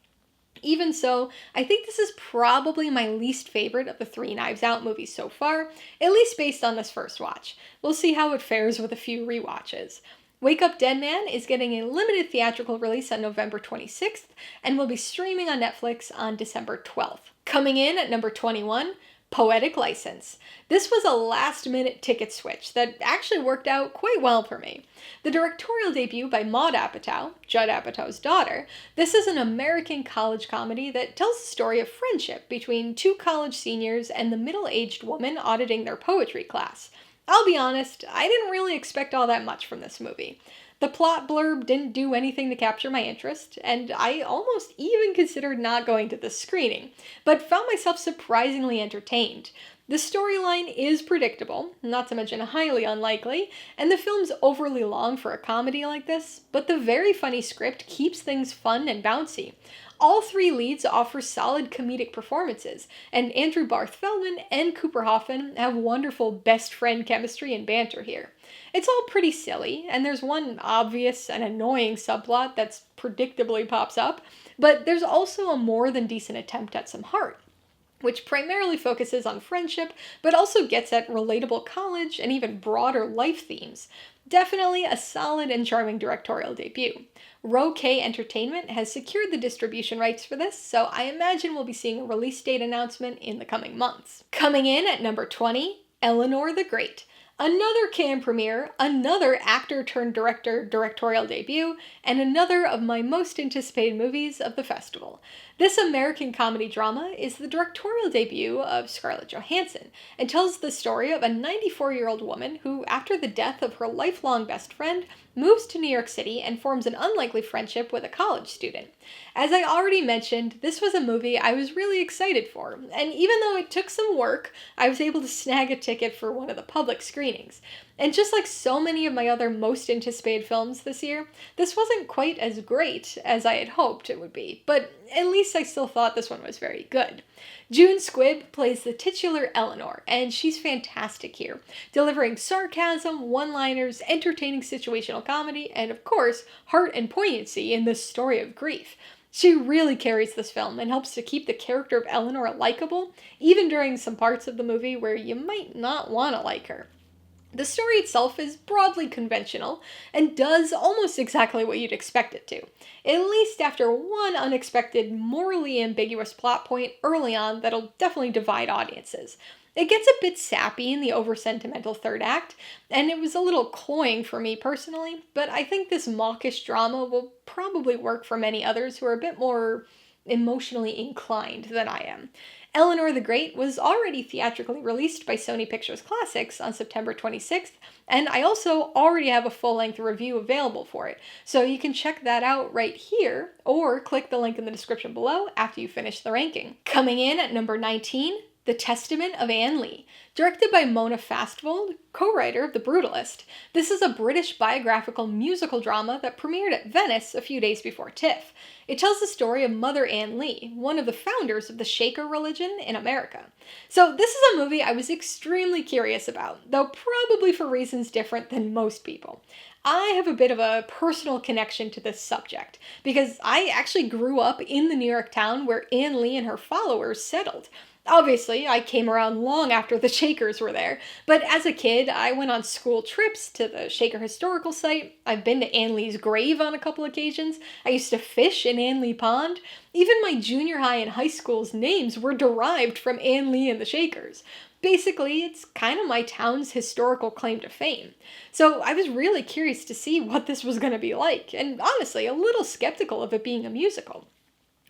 Even so, I think this is probably my least favorite of the three Knives Out movies so far, at least based on this first watch. We'll see how it fares with a few rewatches. Wake Up Dead Man is getting a limited theatrical release on November 26th and will be streaming on Netflix on December 12th. Coming in at number 21, Poetic License. This was a last-minute ticket switch that actually worked out quite well for me. The directorial debut by Maude Apatow, Judd Apatow's daughter, this is an American college comedy that tells the story of friendship between two college seniors and the middle-aged woman auditing their poetry class. I'll be honest, I didn't really expect all that much from this movie. The plot blurb didn't do anything to capture my interest, and I almost even considered not going to the screening, but found myself surprisingly entertained. The storyline is predictable, not to mention highly unlikely, and the film's overly long for a comedy like this, but the very funny script keeps things fun and bouncy. All three leads offer solid comedic performances, and Andrew Barth Feldman and Cooper Hoffman have wonderful best friend chemistry and banter here. It's all pretty silly, and there's one obvious and annoying subplot that's predictably pops up, but there's also a more than decent attempt at some heart, which primarily focuses on friendship, but also gets at relatable college and even broader life themes. Definitely a solid and charming directorial debut. Row K Entertainment has secured the distribution rights for this, so I imagine we'll be seeing a release date announcement in the coming months. Coming in at number 20, Eleanor the Great. Another Cannes premiere, another actor-turned-director directorial debut, and another of my most anticipated movies of the festival. This American comedy drama is the directorial debut of Scarlett Johansson and tells the story of a 94-year-old woman who, after the death of her lifelong best friend, moves to New York City and forms an unlikely friendship with a college student. As I already mentioned, this was a movie I was really excited for, and even though it took some work, I was able to snag a ticket for one of the public screenings. screenings. And just like so many of my other most anticipated films this year, this wasn't quite as great as I had hoped it would be, but at least I still thought this one was very good. June Squibb plays the titular Eleanor, and she's fantastic here, delivering sarcasm, one-liners, entertaining situational comedy, and of course, heart and poignancy in this story of grief. She really carries this film and helps to keep the character of Eleanor likable, even during some parts of the movie where you might not want to like her. The story itself is broadly conventional and does almost exactly what you'd expect it to, at least after one unexpected, morally ambiguous plot point early on that'll definitely divide audiences. It gets a bit sappy in the over-sentimental third act, and it was a little cloying for me personally, but I think this mawkish drama will probably work for many others who are a bit more emotionally inclined than I am. Eleanor the Great was already theatrically released by Sony Pictures Classics on September 26th, and I also already have a full-length review available for it, so you can check that out right here, or click the link in the description below after you finish the ranking. Coming in at number 19, The Testament of Anne Lee. Directed by Mona Fastvold, co-writer of The Brutalist, this is a British biographical musical drama that premiered at Venice a few days before TIFF. It tells the story of Mother Anne Lee, one of the founders of the Shaker religion in America. So this is a movie I was extremely curious about, though probably for reasons different than most people. I have a bit of a personal connection to this subject, because I actually grew up in the New York town where Anne Lee and her followers settled. Obviously, I came around long after the Shakers were there, but as a kid, I went on school trips to the Shaker Historical Site. I've been to Anne Lee's grave on a couple occasions. I used to fish in Anne Lee Pond. Even my junior high and high school's names were derived from Anne Lee and the Shakers. Basically, it's kind of my town's historical claim to fame. So I was really curious to see what this was going to be like, and honestly, a little skeptical of it being a musical.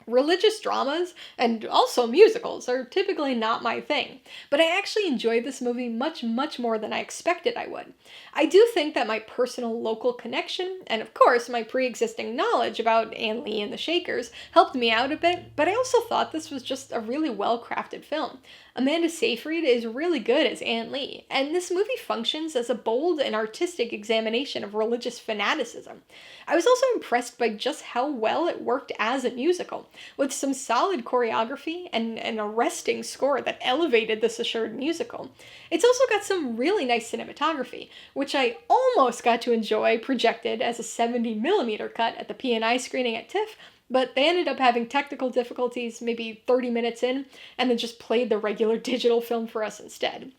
Religious dramas, and also musicals, are typically not my thing, but I actually enjoyed this movie much more than I expected I would. I do think that my personal local connection, and of course my pre-existing knowledge about Anne Lee and the Shakers, helped me out a bit, but I also thought this was just a really well-crafted film. Amanda Seyfried is really good as Anne Lee, and this movie functions as a bold and artistic examination of religious fanaticism. I was also impressed by just how well it worked as a musical, with some solid choreography and an arresting score that elevated this assured musical. It's also got some really nice cinematography, which I almost got to enjoy projected as a 70mm cut at the P&I screening at TIFF, but they ended up having technical difficulties maybe 30 minutes in, and then just played the regular digital film for us instead.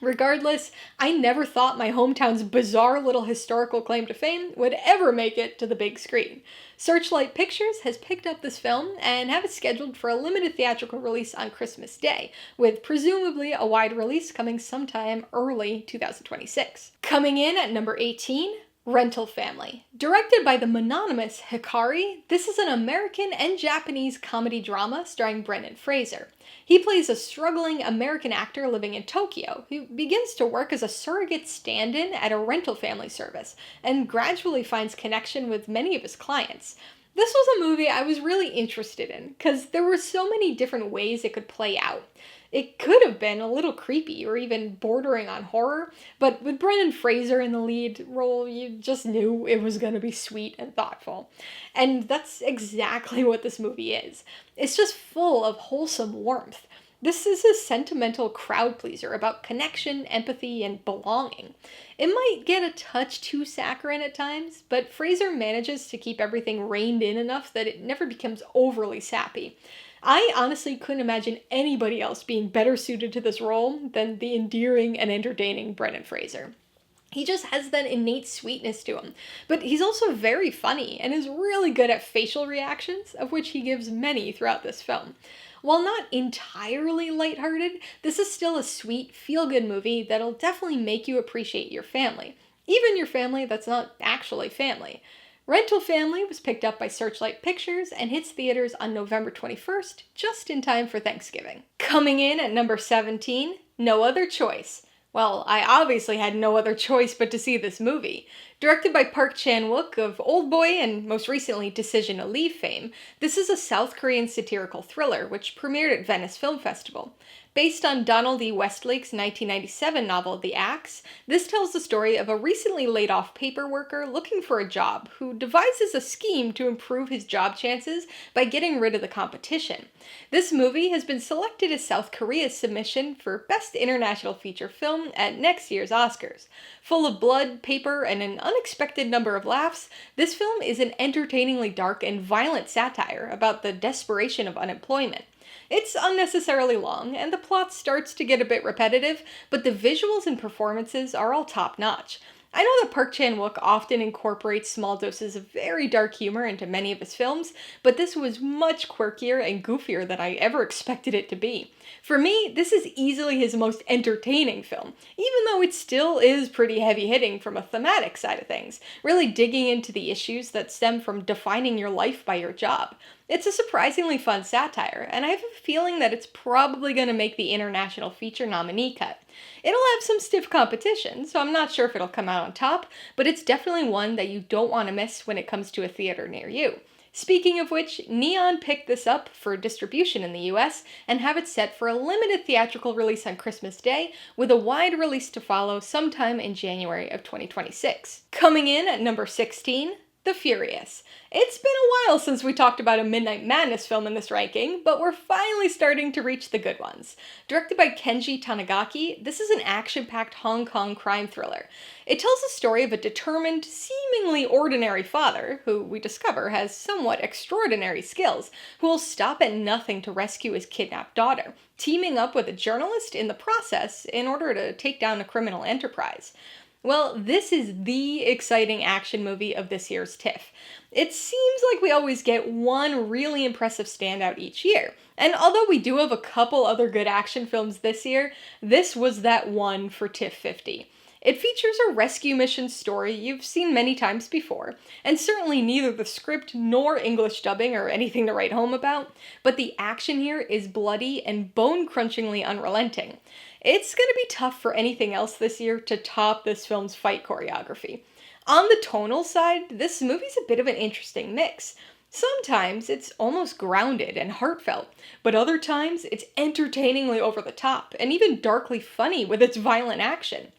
Regardless, I never thought my hometown's bizarre little historical claim to fame would ever make it to the big screen. Searchlight Pictures has picked up this film and have it scheduled for a limited theatrical release on Christmas Day, with presumably a wide release coming sometime early 2026. Coming in at number 18, Rental Family. Directed by the mononymous Hikari, this is an American and Japanese comedy drama starring Brendan Fraser. He plays a struggling American actor living in Tokyo who begins to work as a surrogate stand-in at a rental family service and gradually finds connection with many of his clients. This was a movie I was really interested in because there were so many different ways it could play out. It could have been a little creepy or even bordering on horror, but with Brendan Fraser in the lead role, you just knew it was going to be sweet and thoughtful. And that's exactly what this movie is. It's just full of wholesome warmth. This is a sentimental crowd pleaser about connection, empathy, and belonging. It might get a touch too saccharine at times, but Fraser manages to keep everything reined in enough that it never becomes overly sappy. I honestly couldn't imagine anybody else being better suited to this role than the endearing and entertaining Brendan Fraser. He just has that innate sweetness to him, but he's also very funny and is really good at facial reactions, of which he gives many throughout this film. While not entirely lighthearted, this is still a sweet, feel-good movie that'll definitely make you appreciate your family, even your family that's not actually family. Rental Family was picked up by Searchlight Pictures and hits theaters on November 21st, just in time for Thanksgiving. Coming in at number 17, No Other Choice. Well, I obviously had no other choice but to see this movie. Directed by Park Chan-wook of Oldboy and most recently Decision to Leave fame, this is a South Korean satirical thriller which premiered at Venice Film Festival. Based on Donald E. Westlake's 1997 novel The Axe, this tells the story of a recently laid off paper worker looking for a job who devises a scheme to improve his job chances by getting rid of the competition. This movie has been selected as South Korea's submission for Best International Feature Film at next year's Oscars. Full of blood, paper, and an unexpected number of laughs, this film is an entertainingly dark and violent satire about the desperation of unemployment. It's unnecessarily long, and the plot starts to get a bit repetitive, but the visuals and performances are all top-notch. I know that Park Chan-wook often incorporates small doses of very dark humor into many of his films, but this was much quirkier and goofier than I ever expected it to be. For me, this is easily his most entertaining film, even though it still is pretty heavy-hitting from a thematic side of things, really digging into the issues that stem from defining your life by your job. It's a surprisingly fun satire, and I have a feeling that it's probably going to make the International Feature nominee cut. It'll have some stiff competition, so I'm not sure if it'll come out on top, but it's definitely one that you don't want to miss when it comes to a theater near you. Speaking of which, Neon picked this up for distribution in the US and have it set for a limited theatrical release on Christmas Day, with a wide release to follow sometime in January of 2026. Coming in at number 16, The Furious. It's been a while since we talked about a Midnight Madness film in this ranking, but we're finally starting to reach the good ones. Directed by Kenji Tanigaki, this is an action-packed Hong Kong crime thriller. It tells the story of a determined, seemingly ordinary father, who we discover has somewhat extraordinary skills, who will stop at nothing to rescue his kidnapped daughter, teaming up with a journalist in the process in order to take down a criminal enterprise. Well, this is the exciting action movie of this year's TIFF. It seems like we always get one really impressive standout each year, and although we do have a couple other good action films this year, this was that one for TIFF50. It features a rescue mission story you've seen many times before, and certainly neither the script nor English dubbing are anything to write home about, but the action here is bloody and bone-crunchingly unrelenting. It's gonna be tough for anything else this year to top this film's fight choreography. On the tonal side, this movie's a bit of an interesting mix. Sometimes it's almost grounded and heartfelt, but other times it's entertainingly over the top and even darkly funny with its violent action.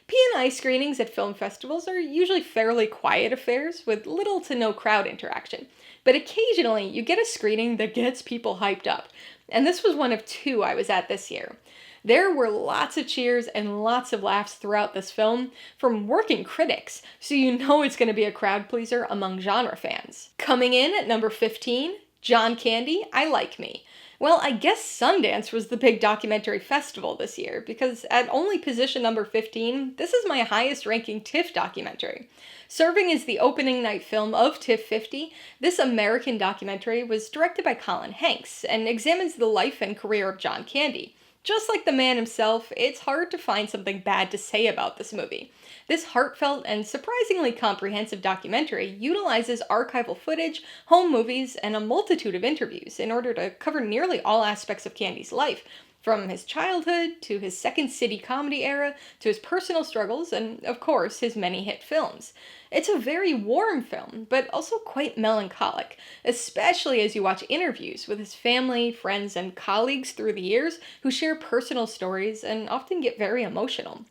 P&I screenings at film festivals are usually fairly quiet affairs with little to no crowd interaction, but occasionally you get a screening that gets people hyped up, and this was one of two I was at this year. There were lots of cheers and lots of laughs throughout this film from working critics, so you know it's going to be a crowd pleaser among genre fans. Coming in at number 15, John Candy, I Like Me. Well, I guess Sundance was the big documentary festival this year, because at only position number 15, this is my highest ranking TIFF documentary. Serving as the opening night film of TIFF50, this American documentary was directed by Colin Hanks and examines the life and career of John Candy. Just like the man himself, it's hard to find something bad to say about this movie. This heartfelt and surprisingly comprehensive documentary utilizes archival footage, home movies, and a multitude of interviews in order to cover nearly all aspects of Candy's life, from his childhood to his Second City comedy era to his personal struggles and, of course, his many hit films. It's a very warm film, but also quite melancholic, especially as you watch interviews with his family, friends, and colleagues through the years who share personal stories and often get very emotional.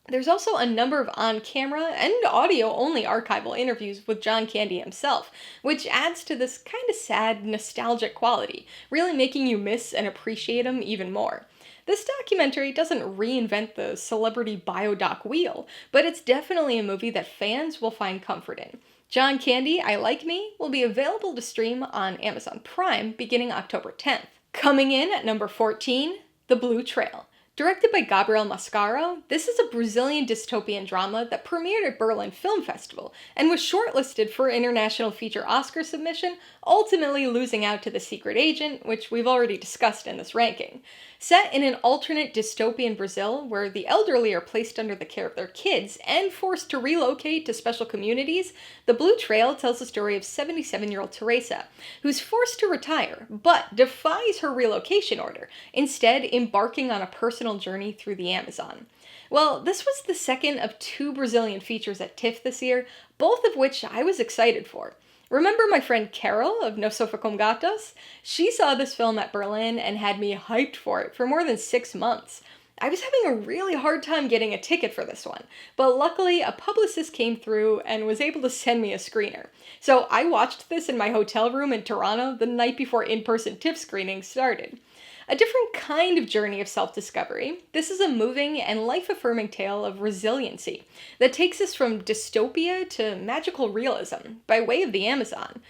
There's also a number of on-camera and audio-only archival interviews with John Candy himself, which adds to this kind of sad, nostalgic quality, really making you miss and appreciate him even more. This documentary doesn't reinvent the celebrity biodoc wheel, but it's definitely a movie that fans will find comfort in. John Candy, I Like Me will be available to stream on Amazon Prime beginning October 10th. Coming in at number 14, The Blue Trail. Directed by Gabriel Mascaro, this is a Brazilian dystopian drama that premiered at Berlin Film Festival and was shortlisted for International Feature Oscar submission, ultimately losing out to The Secret Agent, which we've already discussed in this ranking. Set in an alternate dystopian Brazil where the elderly are placed under the care of their kids and forced to relocate to special communities, The Blue Trail tells the story of 77-year-old Teresa, who's forced to retire, but defies her relocation order, instead embarking on a personal journey through the Amazon. Well, this was the second of two Brazilian features at TIFF this year, both of which I was excited for. Remember my friend Carol of No Sofa Con Gatos? She saw this film at Berlin and had me hyped for it for more than 6 months. I was having a really hard time getting a ticket for this one, but luckily a publicist came through and was able to send me a screener. So I watched this in my hotel room in Toronto the night before in-person TIFF screenings started. A different kind of journey of self-discovery, this is a moving and life-affirming tale of resiliency that takes us from dystopia to magical realism by way of the Amazon.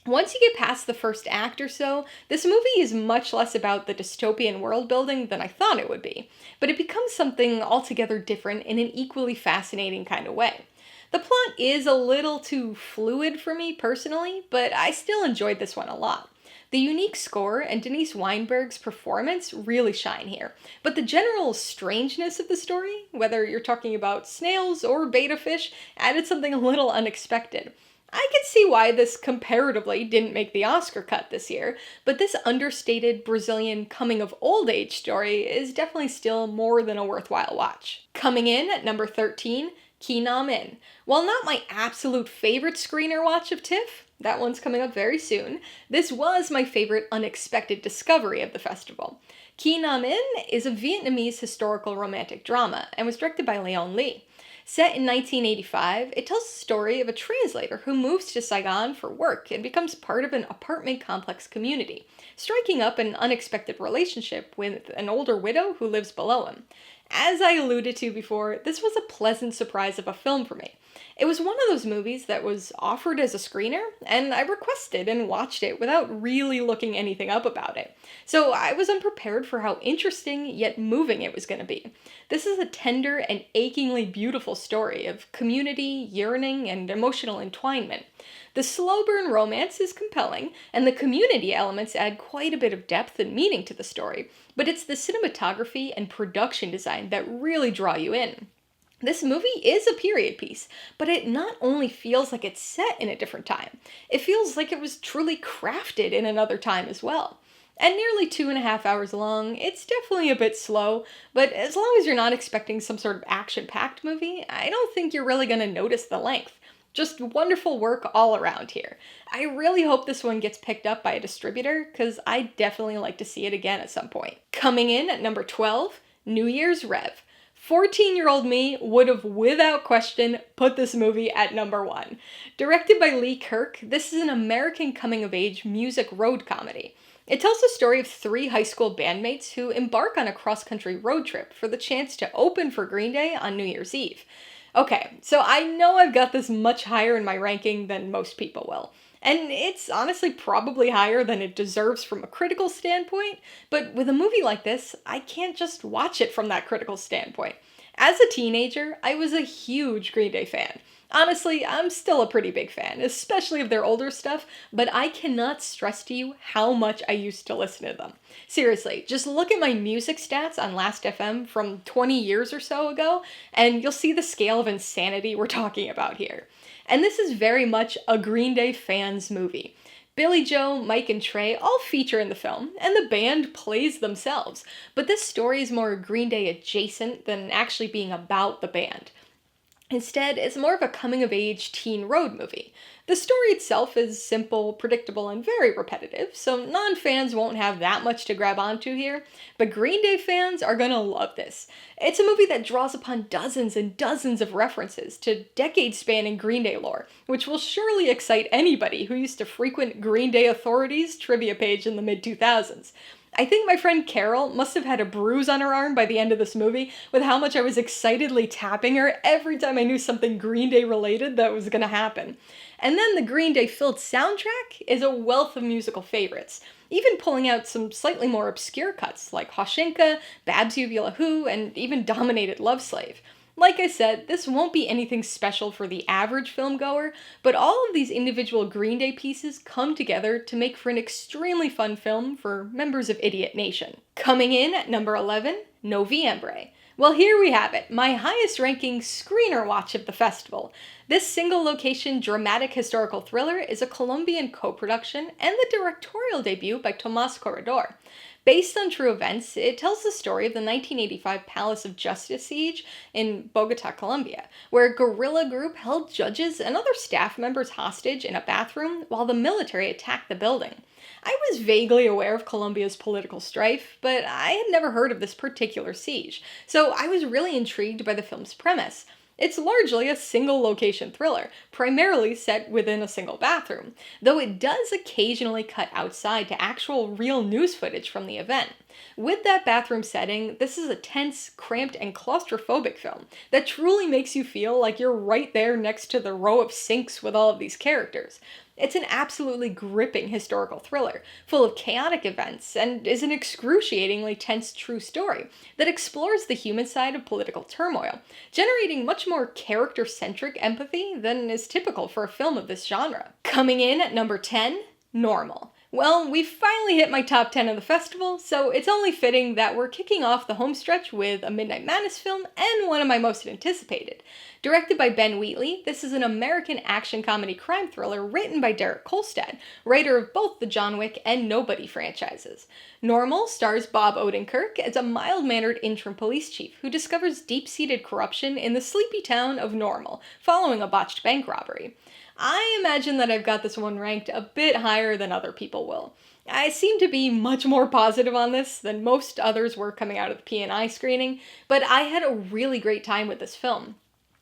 Once you get past the first act or so, this movie is much less about the dystopian world building than I thought it would be, but it becomes something altogether different in an equally fascinating kind of way. The plot is a little too fluid for me personally, but I still enjoyed this one a lot. The unique score and Denise Weinberg's performance really shine here, but the general strangeness of the story, whether you're talking about snails or betta fish, added something a little unexpected. I can see why this comparatively didn't make the Oscar cut this year, but this understated Brazilian coming-of-old-age story is definitely still more than a worthwhile watch. Coming in at number 13, Ki Nam In. While not my absolute favorite screener watch of TIFF, that one's coming up very soon, this was my favorite unexpected discovery of the festival. Ki Nam In is a Vietnamese historical romantic drama and was directed by Leon Lee. Set in 1985, it tells the story of a translator who moves to Saigon for work and becomes part of an apartment complex community, striking up an unexpected relationship with an older widow who lives below him. As I alluded to before, this was a pleasant surprise of a film for me. It was one of those movies that was offered as a screener, and I requested and watched it without really looking anything up about it. So I was unprepared for how interesting yet moving it was going to be. This is a tender and achingly beautiful story of community, yearning, and emotional entwinement. The slow burn romance is compelling, and the community elements add quite a bit of depth and meaning to the story, but it's the cinematography and production design that really draw you in. This movie is a period piece, but it not only feels like it's set in a different time, it feels like it was truly crafted in another time as well. At nearly 2.5 hours long, it's definitely a bit slow, but as long as you're not expecting some sort of action-packed movie, I don't think you're really going to notice the length. Just wonderful work all around here. I really hope this one gets picked up by a distributor, because I'd definitely like to see it again at some point. Coming in at number 12, Years Rev. 14-year-old me would have, without question, put this movie at number 1. Directed by Lee Kirk, this is an American coming-of-age music road comedy. It tells the story of 3 high school bandmates who embark on a cross-country road trip for the chance to open for Green Day on New Year's Eve. Okay, so I know I've got this much higher in my ranking than most people will. And it's honestly probably higher than it deserves from a critical standpoint, but with a movie like this, I can't just watch it from that critical standpoint. As a teenager, I was a huge Green Day fan. Honestly, I'm still a pretty big fan, especially of their older stuff, but I cannot stress to you how much I used to listen to them. Seriously, just look at my music stats on Last.fm from 20 years or so ago, and you'll see the scale of insanity we're talking about here. And this is very much a Green Day fans movie. Billy Joe, Mike, and Trey all feature in the film, and the band plays themselves, but this story is more Green Day adjacent than actually being about the band. Instead, it's more of a coming-of-age teen road movie. The story itself is simple, predictable, and very repetitive, so non-fans won't have that much to grab onto here, but Green Day fans are gonna love this. It's a movie that draws upon dozens and dozens of references to decade-spanning Green Day lore, which will surely excite anybody who used to frequent Green Day Authority's trivia page in the mid-2000s. I think my friend Carol must have had a bruise on her arm by the end of this movie with how much I was excitedly tapping her every time I knew something Green Day related that was gonna happen. And then the Green Day filled soundtrack is a wealth of musical favorites, even pulling out some slightly more obscure cuts like Hoshinka, Babs Uvula Who, and even Dominated Love Slave. Like I said, this won't be anything special for the average filmgoer, but all of these individual Green Day pieces come together to make for an extremely fun film for members of Idiot Nation. Coming in at number 11, Noviembre. Well, here we have it, my highest ranking screener watch of the festival. This single-location dramatic historical thriller is a Colombian co-production and the directorial debut by Tomás Corredor. Based on true events, it tells the story of the 1985 Palace of Justice siege in Bogota, Colombia, where a guerrilla group held judges and other staff members hostage in a bathroom while the military attacked the building. I was vaguely aware of Colombia's political strife, but I had never heard of this particular siege, so I was really intrigued by the film's premise. It's largely a single-location thriller, primarily set within a single bathroom, though it does occasionally cut outside to actual real news footage from the event. With that bathroom setting, this is a tense, cramped, and claustrophobic film that truly makes you feel like you're right there next to the row of sinks with all of these characters. It's an absolutely gripping historical thriller, full of chaotic events, and is an excruciatingly tense true story that explores the human side of political turmoil, generating much more character-centric empathy than is typical for a film of this genre. Coming in at number 10, Normal. Well, we've finally hit my top 10 of the festival, so it's only fitting that we're kicking off the homestretch with a Midnight Madness film and one of my most anticipated. Directed by Ben Wheatley, this is an American action comedy crime thriller written by Derek Kolstad, writer of both the John Wick and Nobody franchises. Normal stars Bob Odenkirk as a mild-mannered interim police chief who discovers deep-seated corruption in the sleepy town of Normal, following a botched bank robbery. I imagine that I've got this one ranked a bit higher than other people will. I seem to be much more positive on this than most others were coming out of the P&I screening, but I had a really great time with this film.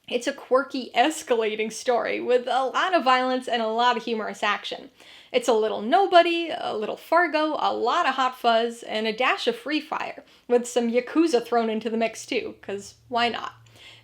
It's a quirky, escalating story with a lot of violence and a lot of humorous action. It's a little Nobody, a little Fargo, a lot of Hot Fuzz, and a dash of Free Fire, with some Yakuza thrown into the mix too, 'cause why not?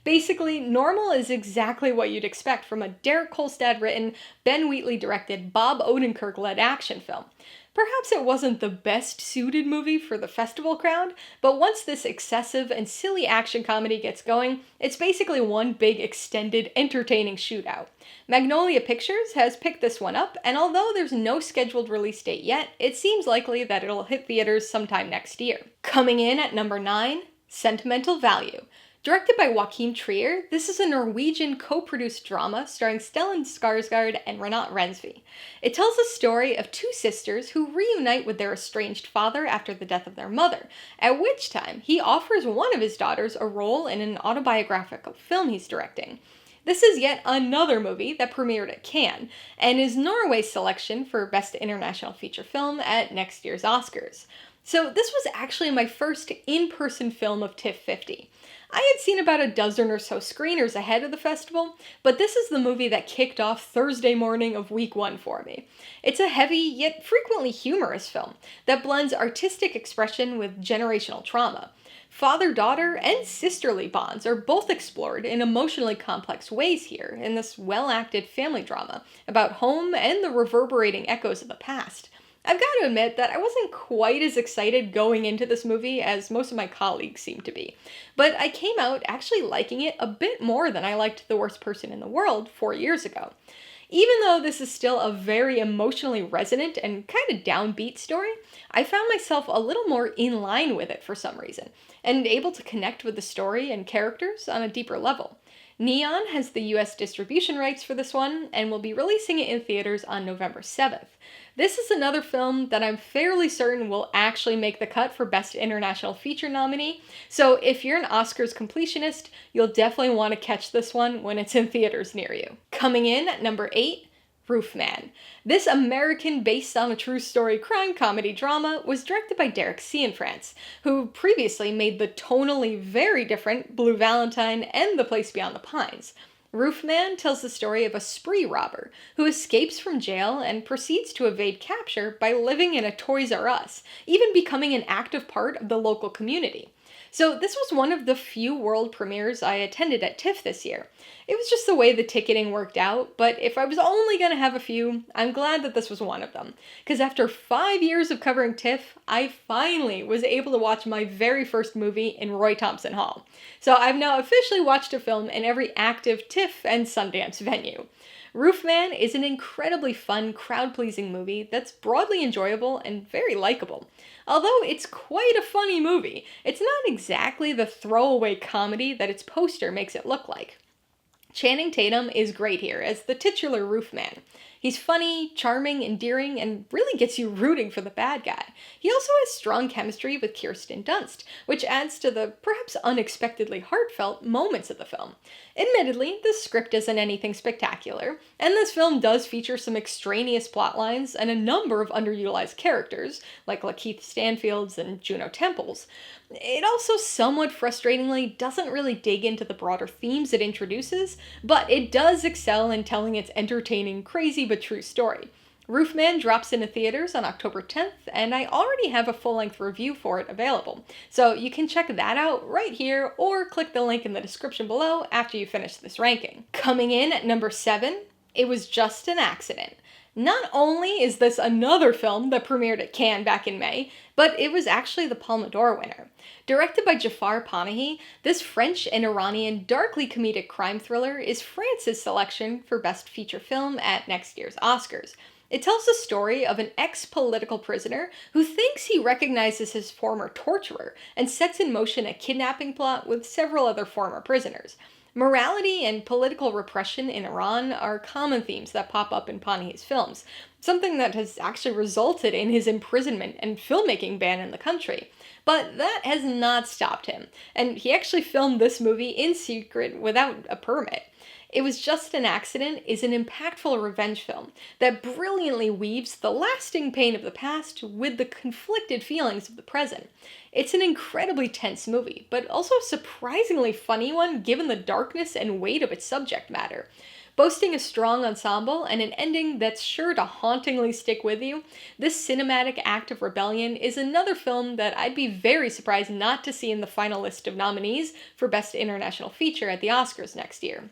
Basically, Normal is exactly what you'd expect from a Derek Kolstad written, Ben Wheatley directed, Bob Odenkirk led action film. Perhaps it wasn't the best suited movie for the festival crowd, but once this excessive and silly action comedy gets going, it's basically one big extended, entertaining shootout. Magnolia Pictures has picked this one up, and although there's no scheduled release date yet, it seems likely that it'll hit theaters sometime next year. Coming in at number 9, Sentimental Value. Directed by Joachim Trier, this is a Norwegian co-produced drama starring Stellan Skarsgård and Renate Reinsve. It tells the story of two sisters who reunite with their estranged father after the death of their mother, at which time he offers one of his daughters a role in an autobiographical film he's directing. This is yet another movie that premiered at Cannes, and is Norway's selection for Best International Feature Film at next year's Oscars. So this was actually my first in-person film of TIFF50. I had seen about a dozen or so screeners ahead of the festival, but this is the movie that kicked off Thursday morning of week 1 for me. It's a heavy, yet frequently humorous film that blends artistic expression with generational trauma. Father-daughter and sisterly bonds are both explored in emotionally complex ways here in this well-acted family drama about home and the reverberating echoes of the past. I've got to admit that I wasn't quite as excited going into this movie as most of my colleagues seemed to be, but I came out actually liking it a bit more than I liked The Worst Person in the World 4 years ago. Even though this is still a very emotionally resonant and kind of downbeat story, I found myself a little more in line with it for some reason, and able to connect with the story and characters on a deeper level. Neon has the US distribution rights for this one, and will be releasing it in theaters on November 7th. This is another film that I'm fairly certain will actually make the cut for Best International Feature nominee, so if you're an Oscars completionist, you'll definitely want to catch this one when it's in theaters near you. Coming in at number 8, Roofman. This American based on a true story crime comedy drama was directed by Derek Cianfrance, who previously made the tonally very different Blue Valentine and The Place Beyond the Pines. Roofman tells the story of a spree robber who escapes from jail and proceeds to evade capture by living in a Toys R Us, even becoming an active part of the local community. So this was one of the few world premieres I attended at TIFF this year. It was just the way the ticketing worked out, but if I was only going to have a few, I'm glad that this was one of them. Because after 5 years of covering TIFF, I finally was able to watch my very first movie in Roy Thompson Hall. So I've now officially watched a film in every active TIFF and Sundance venue. Roofman is an incredibly fun, crowd-pleasing movie that's broadly enjoyable and very likable. Although it's quite a funny movie, it's not exactly the throwaway comedy that its poster makes it look like. Channing Tatum is great here as the titular Roofman. He's funny, charming, endearing, and really gets you rooting for the bad guy. He also has strong chemistry with Kirsten Dunst, which adds to the perhaps unexpectedly heartfelt moments of the film. Admittedly, the script isn't anything spectacular, and this film does feature some extraneous plot lines and a number of underutilized characters, like Lakeith Stanfield's and Juno Temple's. It also somewhat frustratingly doesn't really dig into the broader themes it introduces, but it does excel in telling its entertaining, crazy but true story. Roofman drops into theaters on October 10th, and I already have a full-length review for it available, so you can check that out right here or click the link in the description below after you finish this ranking. Coming in at number 7, It Was Just an Accident. Not only is this another film that premiered at Cannes back in May, but it was actually the Palme d'Or winner. Directed by Jafar Panahi, this French and Iranian darkly comedic crime thriller is France's selection for Best Feature Film at next year's Oscars. It tells the story of an ex-political prisoner who thinks he recognizes his former torturer and sets in motion a kidnapping plot with several other former prisoners. Morality and political repression in Iran are common themes that pop up in Panahi's films, something that has actually resulted in his imprisonment and filmmaking ban in the country. But that has not stopped him, and he actually filmed this movie in secret without a permit. It Was Just an Accident is an impactful revenge film that brilliantly weaves the lasting pain of the past with the conflicted feelings of the present. It's an incredibly tense movie, but also a surprisingly funny one given the darkness and weight of its subject matter. Boasting a strong ensemble and an ending that's sure to hauntingly stick with you, this cinematic act of rebellion is another film that I'd be very surprised not to see in the final list of nominees for Best International Feature at the Oscars next year.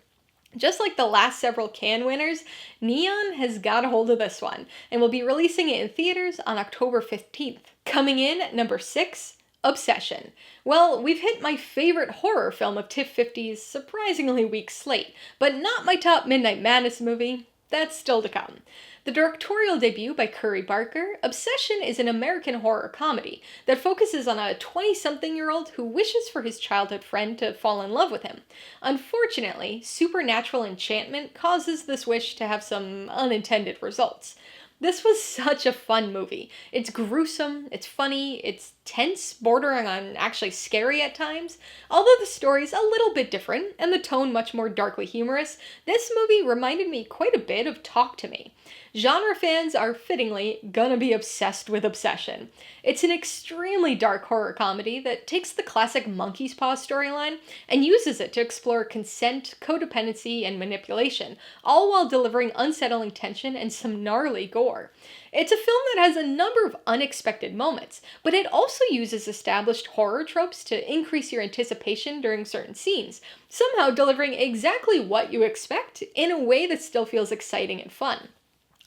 Just like the last several Cannes winners, Neon has got a hold of this one, and will be releasing it in theaters on October 15th. Coming in at number 6, Obsession. Well, we've hit my favorite horror film of TIFF50's surprisingly weak slate, but not my top Midnight Madness movie. That's still to come. The directorial debut by Curry Barker, Obsession is an American horror comedy that focuses on a 20-something-year-old who wishes for his childhood friend to fall in love with him. Unfortunately, supernatural enchantment causes this wish to have some unintended results. This was such a fun movie. It's gruesome, it's funny, it's tense, bordering on actually scary at times. Although the story's a little bit different, and the tone much more darkly humorous, this movie reminded me quite a bit of Talk to Me. Genre fans are fittingly gonna be obsessed with Obsession. It's an extremely dark horror comedy that takes the classic monkey's paw storyline and uses it to explore consent, codependency, and manipulation, all while delivering unsettling tension and some gnarly gore. It's a film that has a number of unexpected moments, but it also uses established horror tropes to increase your anticipation during certain scenes, somehow delivering exactly what you expect in a way that still feels exciting and fun.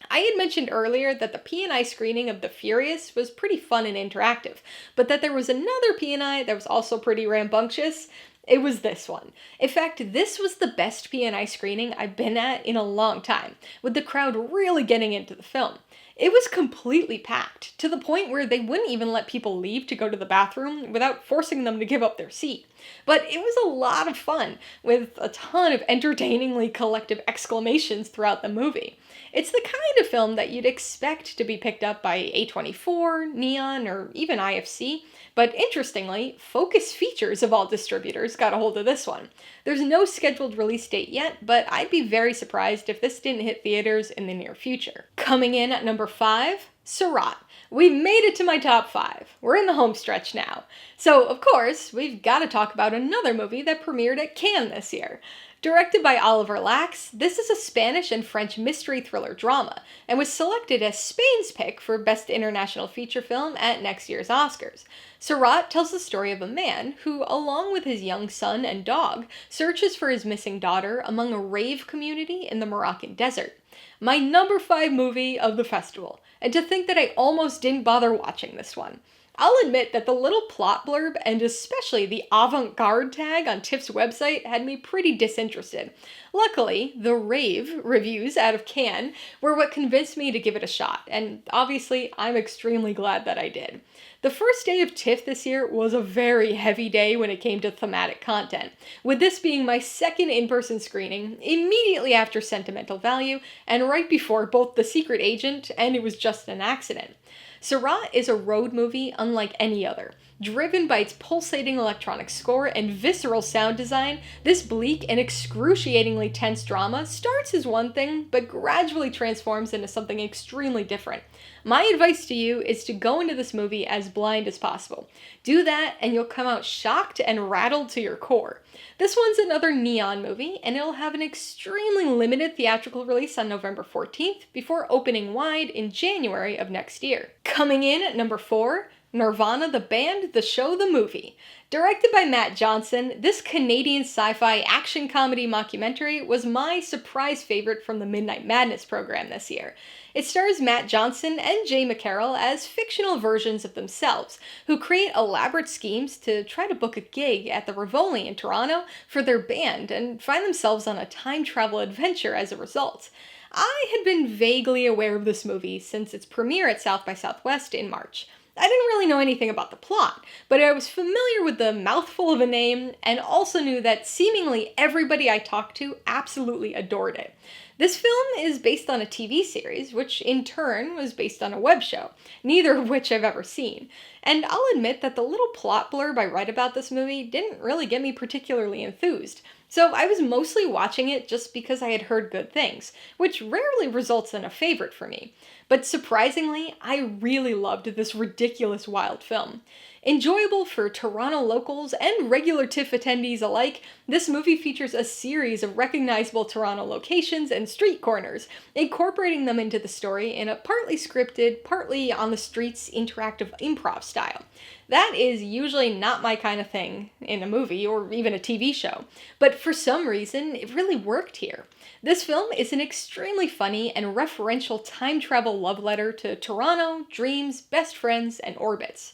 I had mentioned earlier that the P&I screening of The Furious was pretty fun and interactive, but that there was another P&I that was also pretty rambunctious. It was this one. In fact, this was the best P&I screening I've been at in a long time, with the crowd really getting into the film. It was completely packed, to the point where they wouldn't even let people leave to go to the bathroom without forcing them to give up their seat. But it was a lot of fun, with a ton of entertainingly collective exclamations throughout the movie. It's the kind of film that you'd expect to be picked up by A24, Neon, or even IFC, but interestingly, Focus Features of all distributors got a hold of this one. There's no scheduled release date yet, but I'd be very surprised if this didn't hit theaters in the near future. Coming in at number 5, Sirāt. We made it to my top 5. We're in the home stretch now. So, of course, we've got to talk about another movie that premiered at Cannes this year. Directed by Oliver Lax, this is a Spanish and French mystery thriller drama, and was selected as Spain's pick for Best International Feature Film at next year's Oscars. Sirāt tells the story of a man who, along with his young son and dog, searches for his missing daughter among a rave community in the Moroccan desert. My number 5 movie of the festival, and to think that I almost didn't bother watching this one. I'll admit that the little plot blurb and especially the avant-garde tag on TIFF's website had me pretty disinterested. Luckily, the rave reviews out of Cannes were what convinced me to give it a shot, and obviously I'm extremely glad that I did. The first day of TIFF this year was a very heavy day when it came to thematic content, with this being my second in-person screening, immediately after Sentimental Value, and right before both The Secret Agent and It Was Just an Accident. Sirāt is a road movie unlike any other. Driven by its pulsating electronic score and visceral sound design, this bleak and excruciatingly tense drama starts as one thing, but gradually transforms into something extremely different. My advice to you is to go into this movie as blind as possible. Do that and you'll come out shocked and rattled to your core. This one's another neon movie, and it'll have an extremely limited theatrical release on November 14th before opening wide in January of next year. Coming in at number 4, Nirvanna the Band, The Show, the Movie. Directed by Matt Johnson, this Canadian sci-fi action comedy mockumentary was my surprise favorite from the Midnight Madness program this year. It stars Matt Johnson and Jay McCarroll as fictional versions of themselves, who create elaborate schemes to try to book a gig at the Rivoli in Toronto for their band and find themselves on a time travel adventure as a result. I had been vaguely aware of this movie since its premiere at South by Southwest in March. I didn't really know anything about the plot, but I was familiar with the mouthful of a name and also knew that seemingly everybody I talked to absolutely adored it. This film is based on a TV series, which in turn was based on a web show, neither of which I've ever seen. And I'll admit that the little plot blurb I read about this movie didn't really get me particularly enthused. So I was mostly watching it just because I had heard good things, which rarely results in a favorite for me. But surprisingly, I really loved this ridiculous wild film. Enjoyable for Toronto locals and regular TIFF attendees alike, this movie features a series of recognizable Toronto locations and street corners, incorporating them into the story in a partly scripted, partly on-the-streets interactive improv style. That is usually not my kind of thing in a movie or even a TV show, but for some reason, it really worked here. This film is an extremely funny and referential time travel love letter to Toronto, dreams, best friends, and orbits.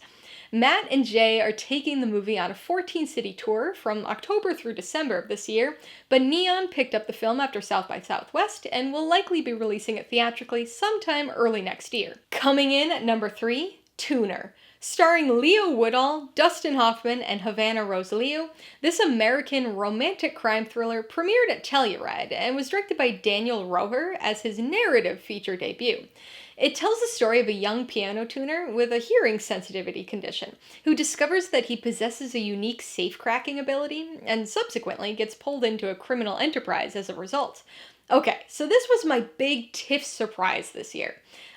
Matt and Jay are taking the movie on a 14-city tour from October through December of this year, but Neon picked up the film after South by Southwest and will likely be releasing it theatrically sometime early next year. Coming in at number 3, Tuner. Starring Leo Woodall, Dustin Hoffman, and Havana Rosalio, this American romantic crime thriller premiered at Telluride and was directed by Daniel Roher as his narrative feature debut. It tells the story of a young piano tuner with a hearing sensitivity condition who discovers that he possesses a unique safe-cracking ability and subsequently gets pulled into a criminal enterprise as a result. Okay, so this was my big TIFF surprise this year.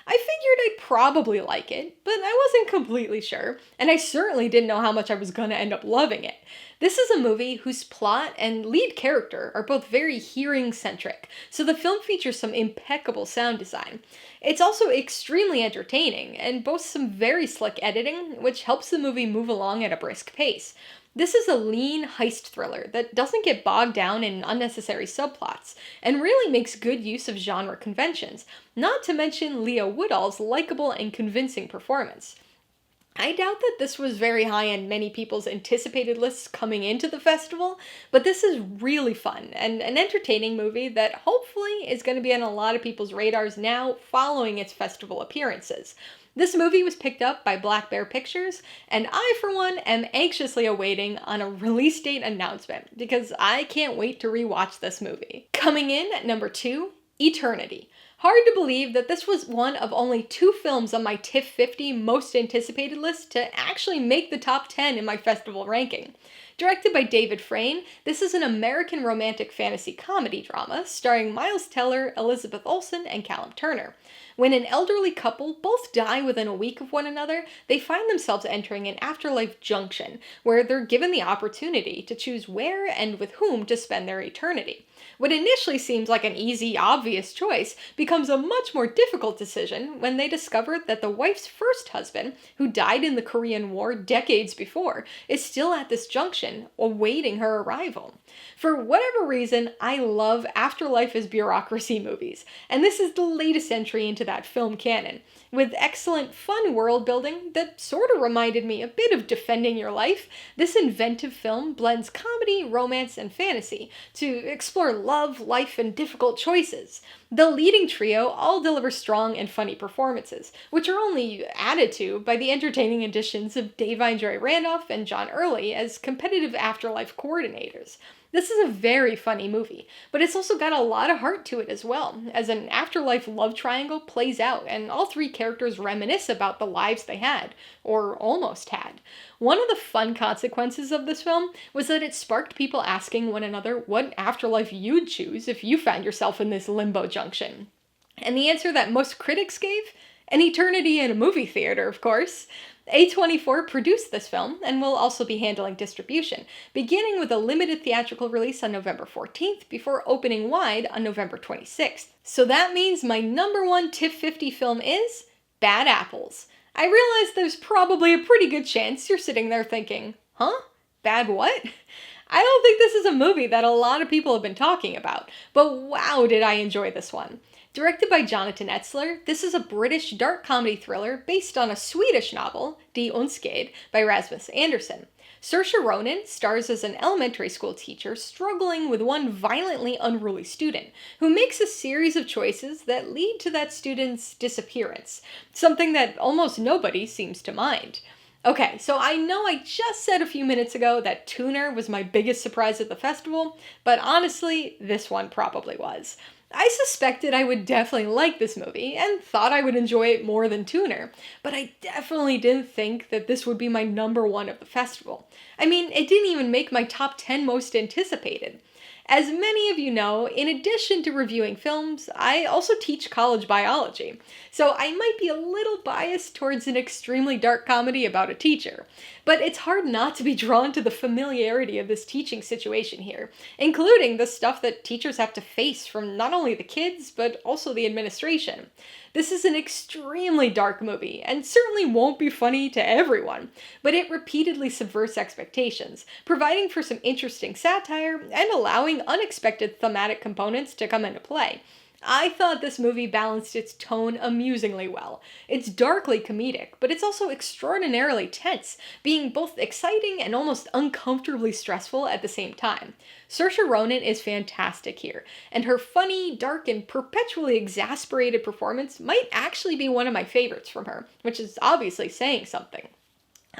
I figured I'd probably like it, but I wasn't completely sure, and I certainly didn't know how much I was going to end up loving it. This is a movie whose plot and lead character are both very hearing-centric, so the film features some impeccable sound design. It's also extremely entertaining, and boasts some very slick editing, which helps the movie move along at a brisk pace. This is a lean heist thriller that doesn't get bogged down in unnecessary subplots, and really makes good use of genre conventions, not to mention Leo Woodall's likable and convincing performance. I doubt that this was very high on many people's anticipated lists coming into the festival, but this is really fun and an entertaining movie that hopefully is going to be on a lot of people's radars now following its festival appearances. This movie was picked up by Black Bear Pictures, and I, for one, am anxiously awaiting on a release date announcement because I can't wait to rewatch this movie. Coming in at number 2, Eternity. Hard to believe that this was one of only 2 films on my TIFF50 most anticipated list to actually make the top 10 in my festival ranking. Directed by David Frayne, this is an American romantic fantasy comedy drama starring Miles Teller, Elizabeth Olsen, and Callum Turner. When an elderly couple both die within a week of one another, they find themselves entering an afterlife junction, where they're given the opportunity to choose where and with whom to spend their eternity. What initially seems like an easy, obvious choice becomes a much more difficult decision when they discover that the wife's first husband, who died in the Korean War decades before, is still at this junction mansion, awaiting her arrival. For whatever reason, I love afterlife as bureaucracy movies, and this is the latest entry into that film canon, with excellent fun world building that sort of reminded me a bit of Defending Your Life. This inventive film blends comedy, romance, and fantasy to explore love, life, and difficult choices. The leading trio all deliver strong and funny performances, which are only added to by the entertaining additions of Davine Joy Randolph and John Early as competitive afterlife coordinators. This is a very funny movie, but it's also got a lot of heart to it as well, as an afterlife love triangle plays out and all three characters reminisce about the lives they had, or almost had. One of the fun consequences of this film was that it sparked people asking one another what afterlife you'd choose if you found yourself in this limbo junction. And the answer that most critics gave? An eternity in a movie theater, of course. A24 produced this film and will also be handling distribution, beginning with a limited theatrical release on November 14th before opening wide on November 26th. So that means my number one TIFF50 film is Bad Apples. I realize there's probably a pretty good chance you're sitting there thinking, huh? Bad what? I don't think this is a movie that a lot of people have been talking about, but wow did I enjoy this one. Directed by Jonathan Etzler, this is a British dark comedy thriller based on a Swedish novel, Die Onskade, by Rasmus Andersson. Saoirse Ronan stars as an elementary school teacher struggling with one violently unruly student, who makes a series of choices that lead to that student's disappearance, something that almost nobody seems to mind. Okay, so I know I just said a few minutes ago that Tuner was my biggest surprise at the festival, but honestly, this one probably was. I suspected I would definitely like this movie and thought I would enjoy it more than Tuner, but I definitely didn't think that this would be my number one of the festival. I mean, it didn't even make my top 10 most anticipated. As many of you know, in addition to reviewing films, I also teach college biology, so I might be a little biased towards an extremely dark comedy about a teacher. But it's hard not to be drawn to the familiarity of this teaching situation here, including the stuff that teachers have to face from not only the kids, but also the administration. This is an extremely dark movie, and certainly won't be funny to everyone, but it repeatedly subverts expectations, providing for some interesting satire and allowing unexpected thematic components to come into play. I thought this movie balanced its tone amusingly well. It's darkly comedic, but it's also extraordinarily tense, being both exciting and almost uncomfortably stressful at the same time. Saoirse Ronan is fantastic here, and her funny, dark, and perpetually exasperated performance might actually be one of my favorites from her, which is obviously saying something.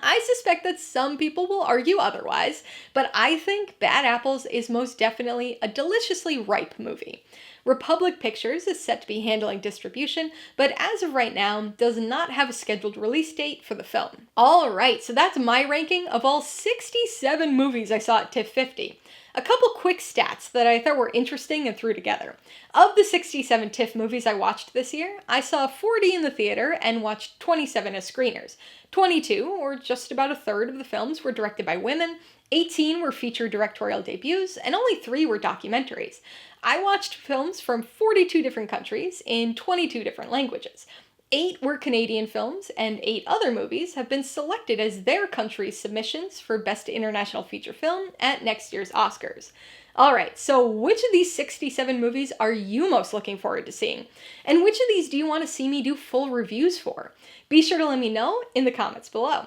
I suspect that some people will argue otherwise, but I think Bad Apples is most definitely a deliciously ripe movie. Republic Pictures is set to be handling distribution, but as of right now, does not have a scheduled release date for the film. Alright, so that's my ranking of all 67 movies I saw at TIFF50. A couple quick stats that I thought were interesting and threw together. Of the 67 TIFF movies I watched this year, I saw 40 in the theater and watched 27 as screeners. 22, or just about a third of the films, were directed by women, 18 were feature directorial debuts, and only 3 were documentaries. I watched films from 42 different countries in 22 different languages. 8 were Canadian films, and 8 other movies have been selected as their country's submissions for Best International Feature Film at next year's Oscars. Alright, so which of these 67 movies are you most looking forward to seeing? And which of these do you want to see me do full reviews for? Be sure to let me know in the comments below.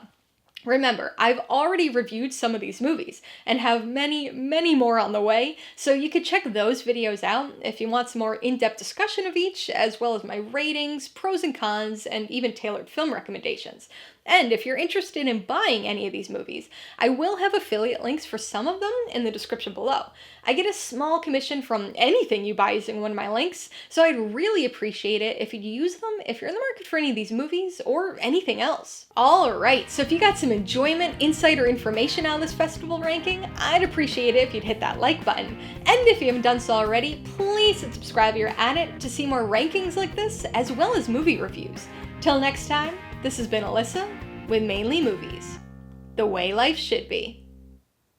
Remember, I've already reviewed some of these movies and have many, many more on the way, so you could check those videos out if you want some more in-depth discussion of each, as well as my ratings, pros and cons, and even tailored film recommendations. And if you're interested in buying any of these movies, I will have affiliate links for some of them in the description below. I get a small commission from anything you buy using one of my links, so I'd really appreciate it if you'd use them if you're in the market for any of these movies or anything else. Alright, so if you got some enjoyment, insight, or information out of this festival ranking, I'd appreciate it if you'd hit that like button. And if you haven't done so already, please hit subscribe if you're at it to see more rankings like this, as well as movie reviews. Till next time, this has been Alyssa with Mainely Movies. The way life should be.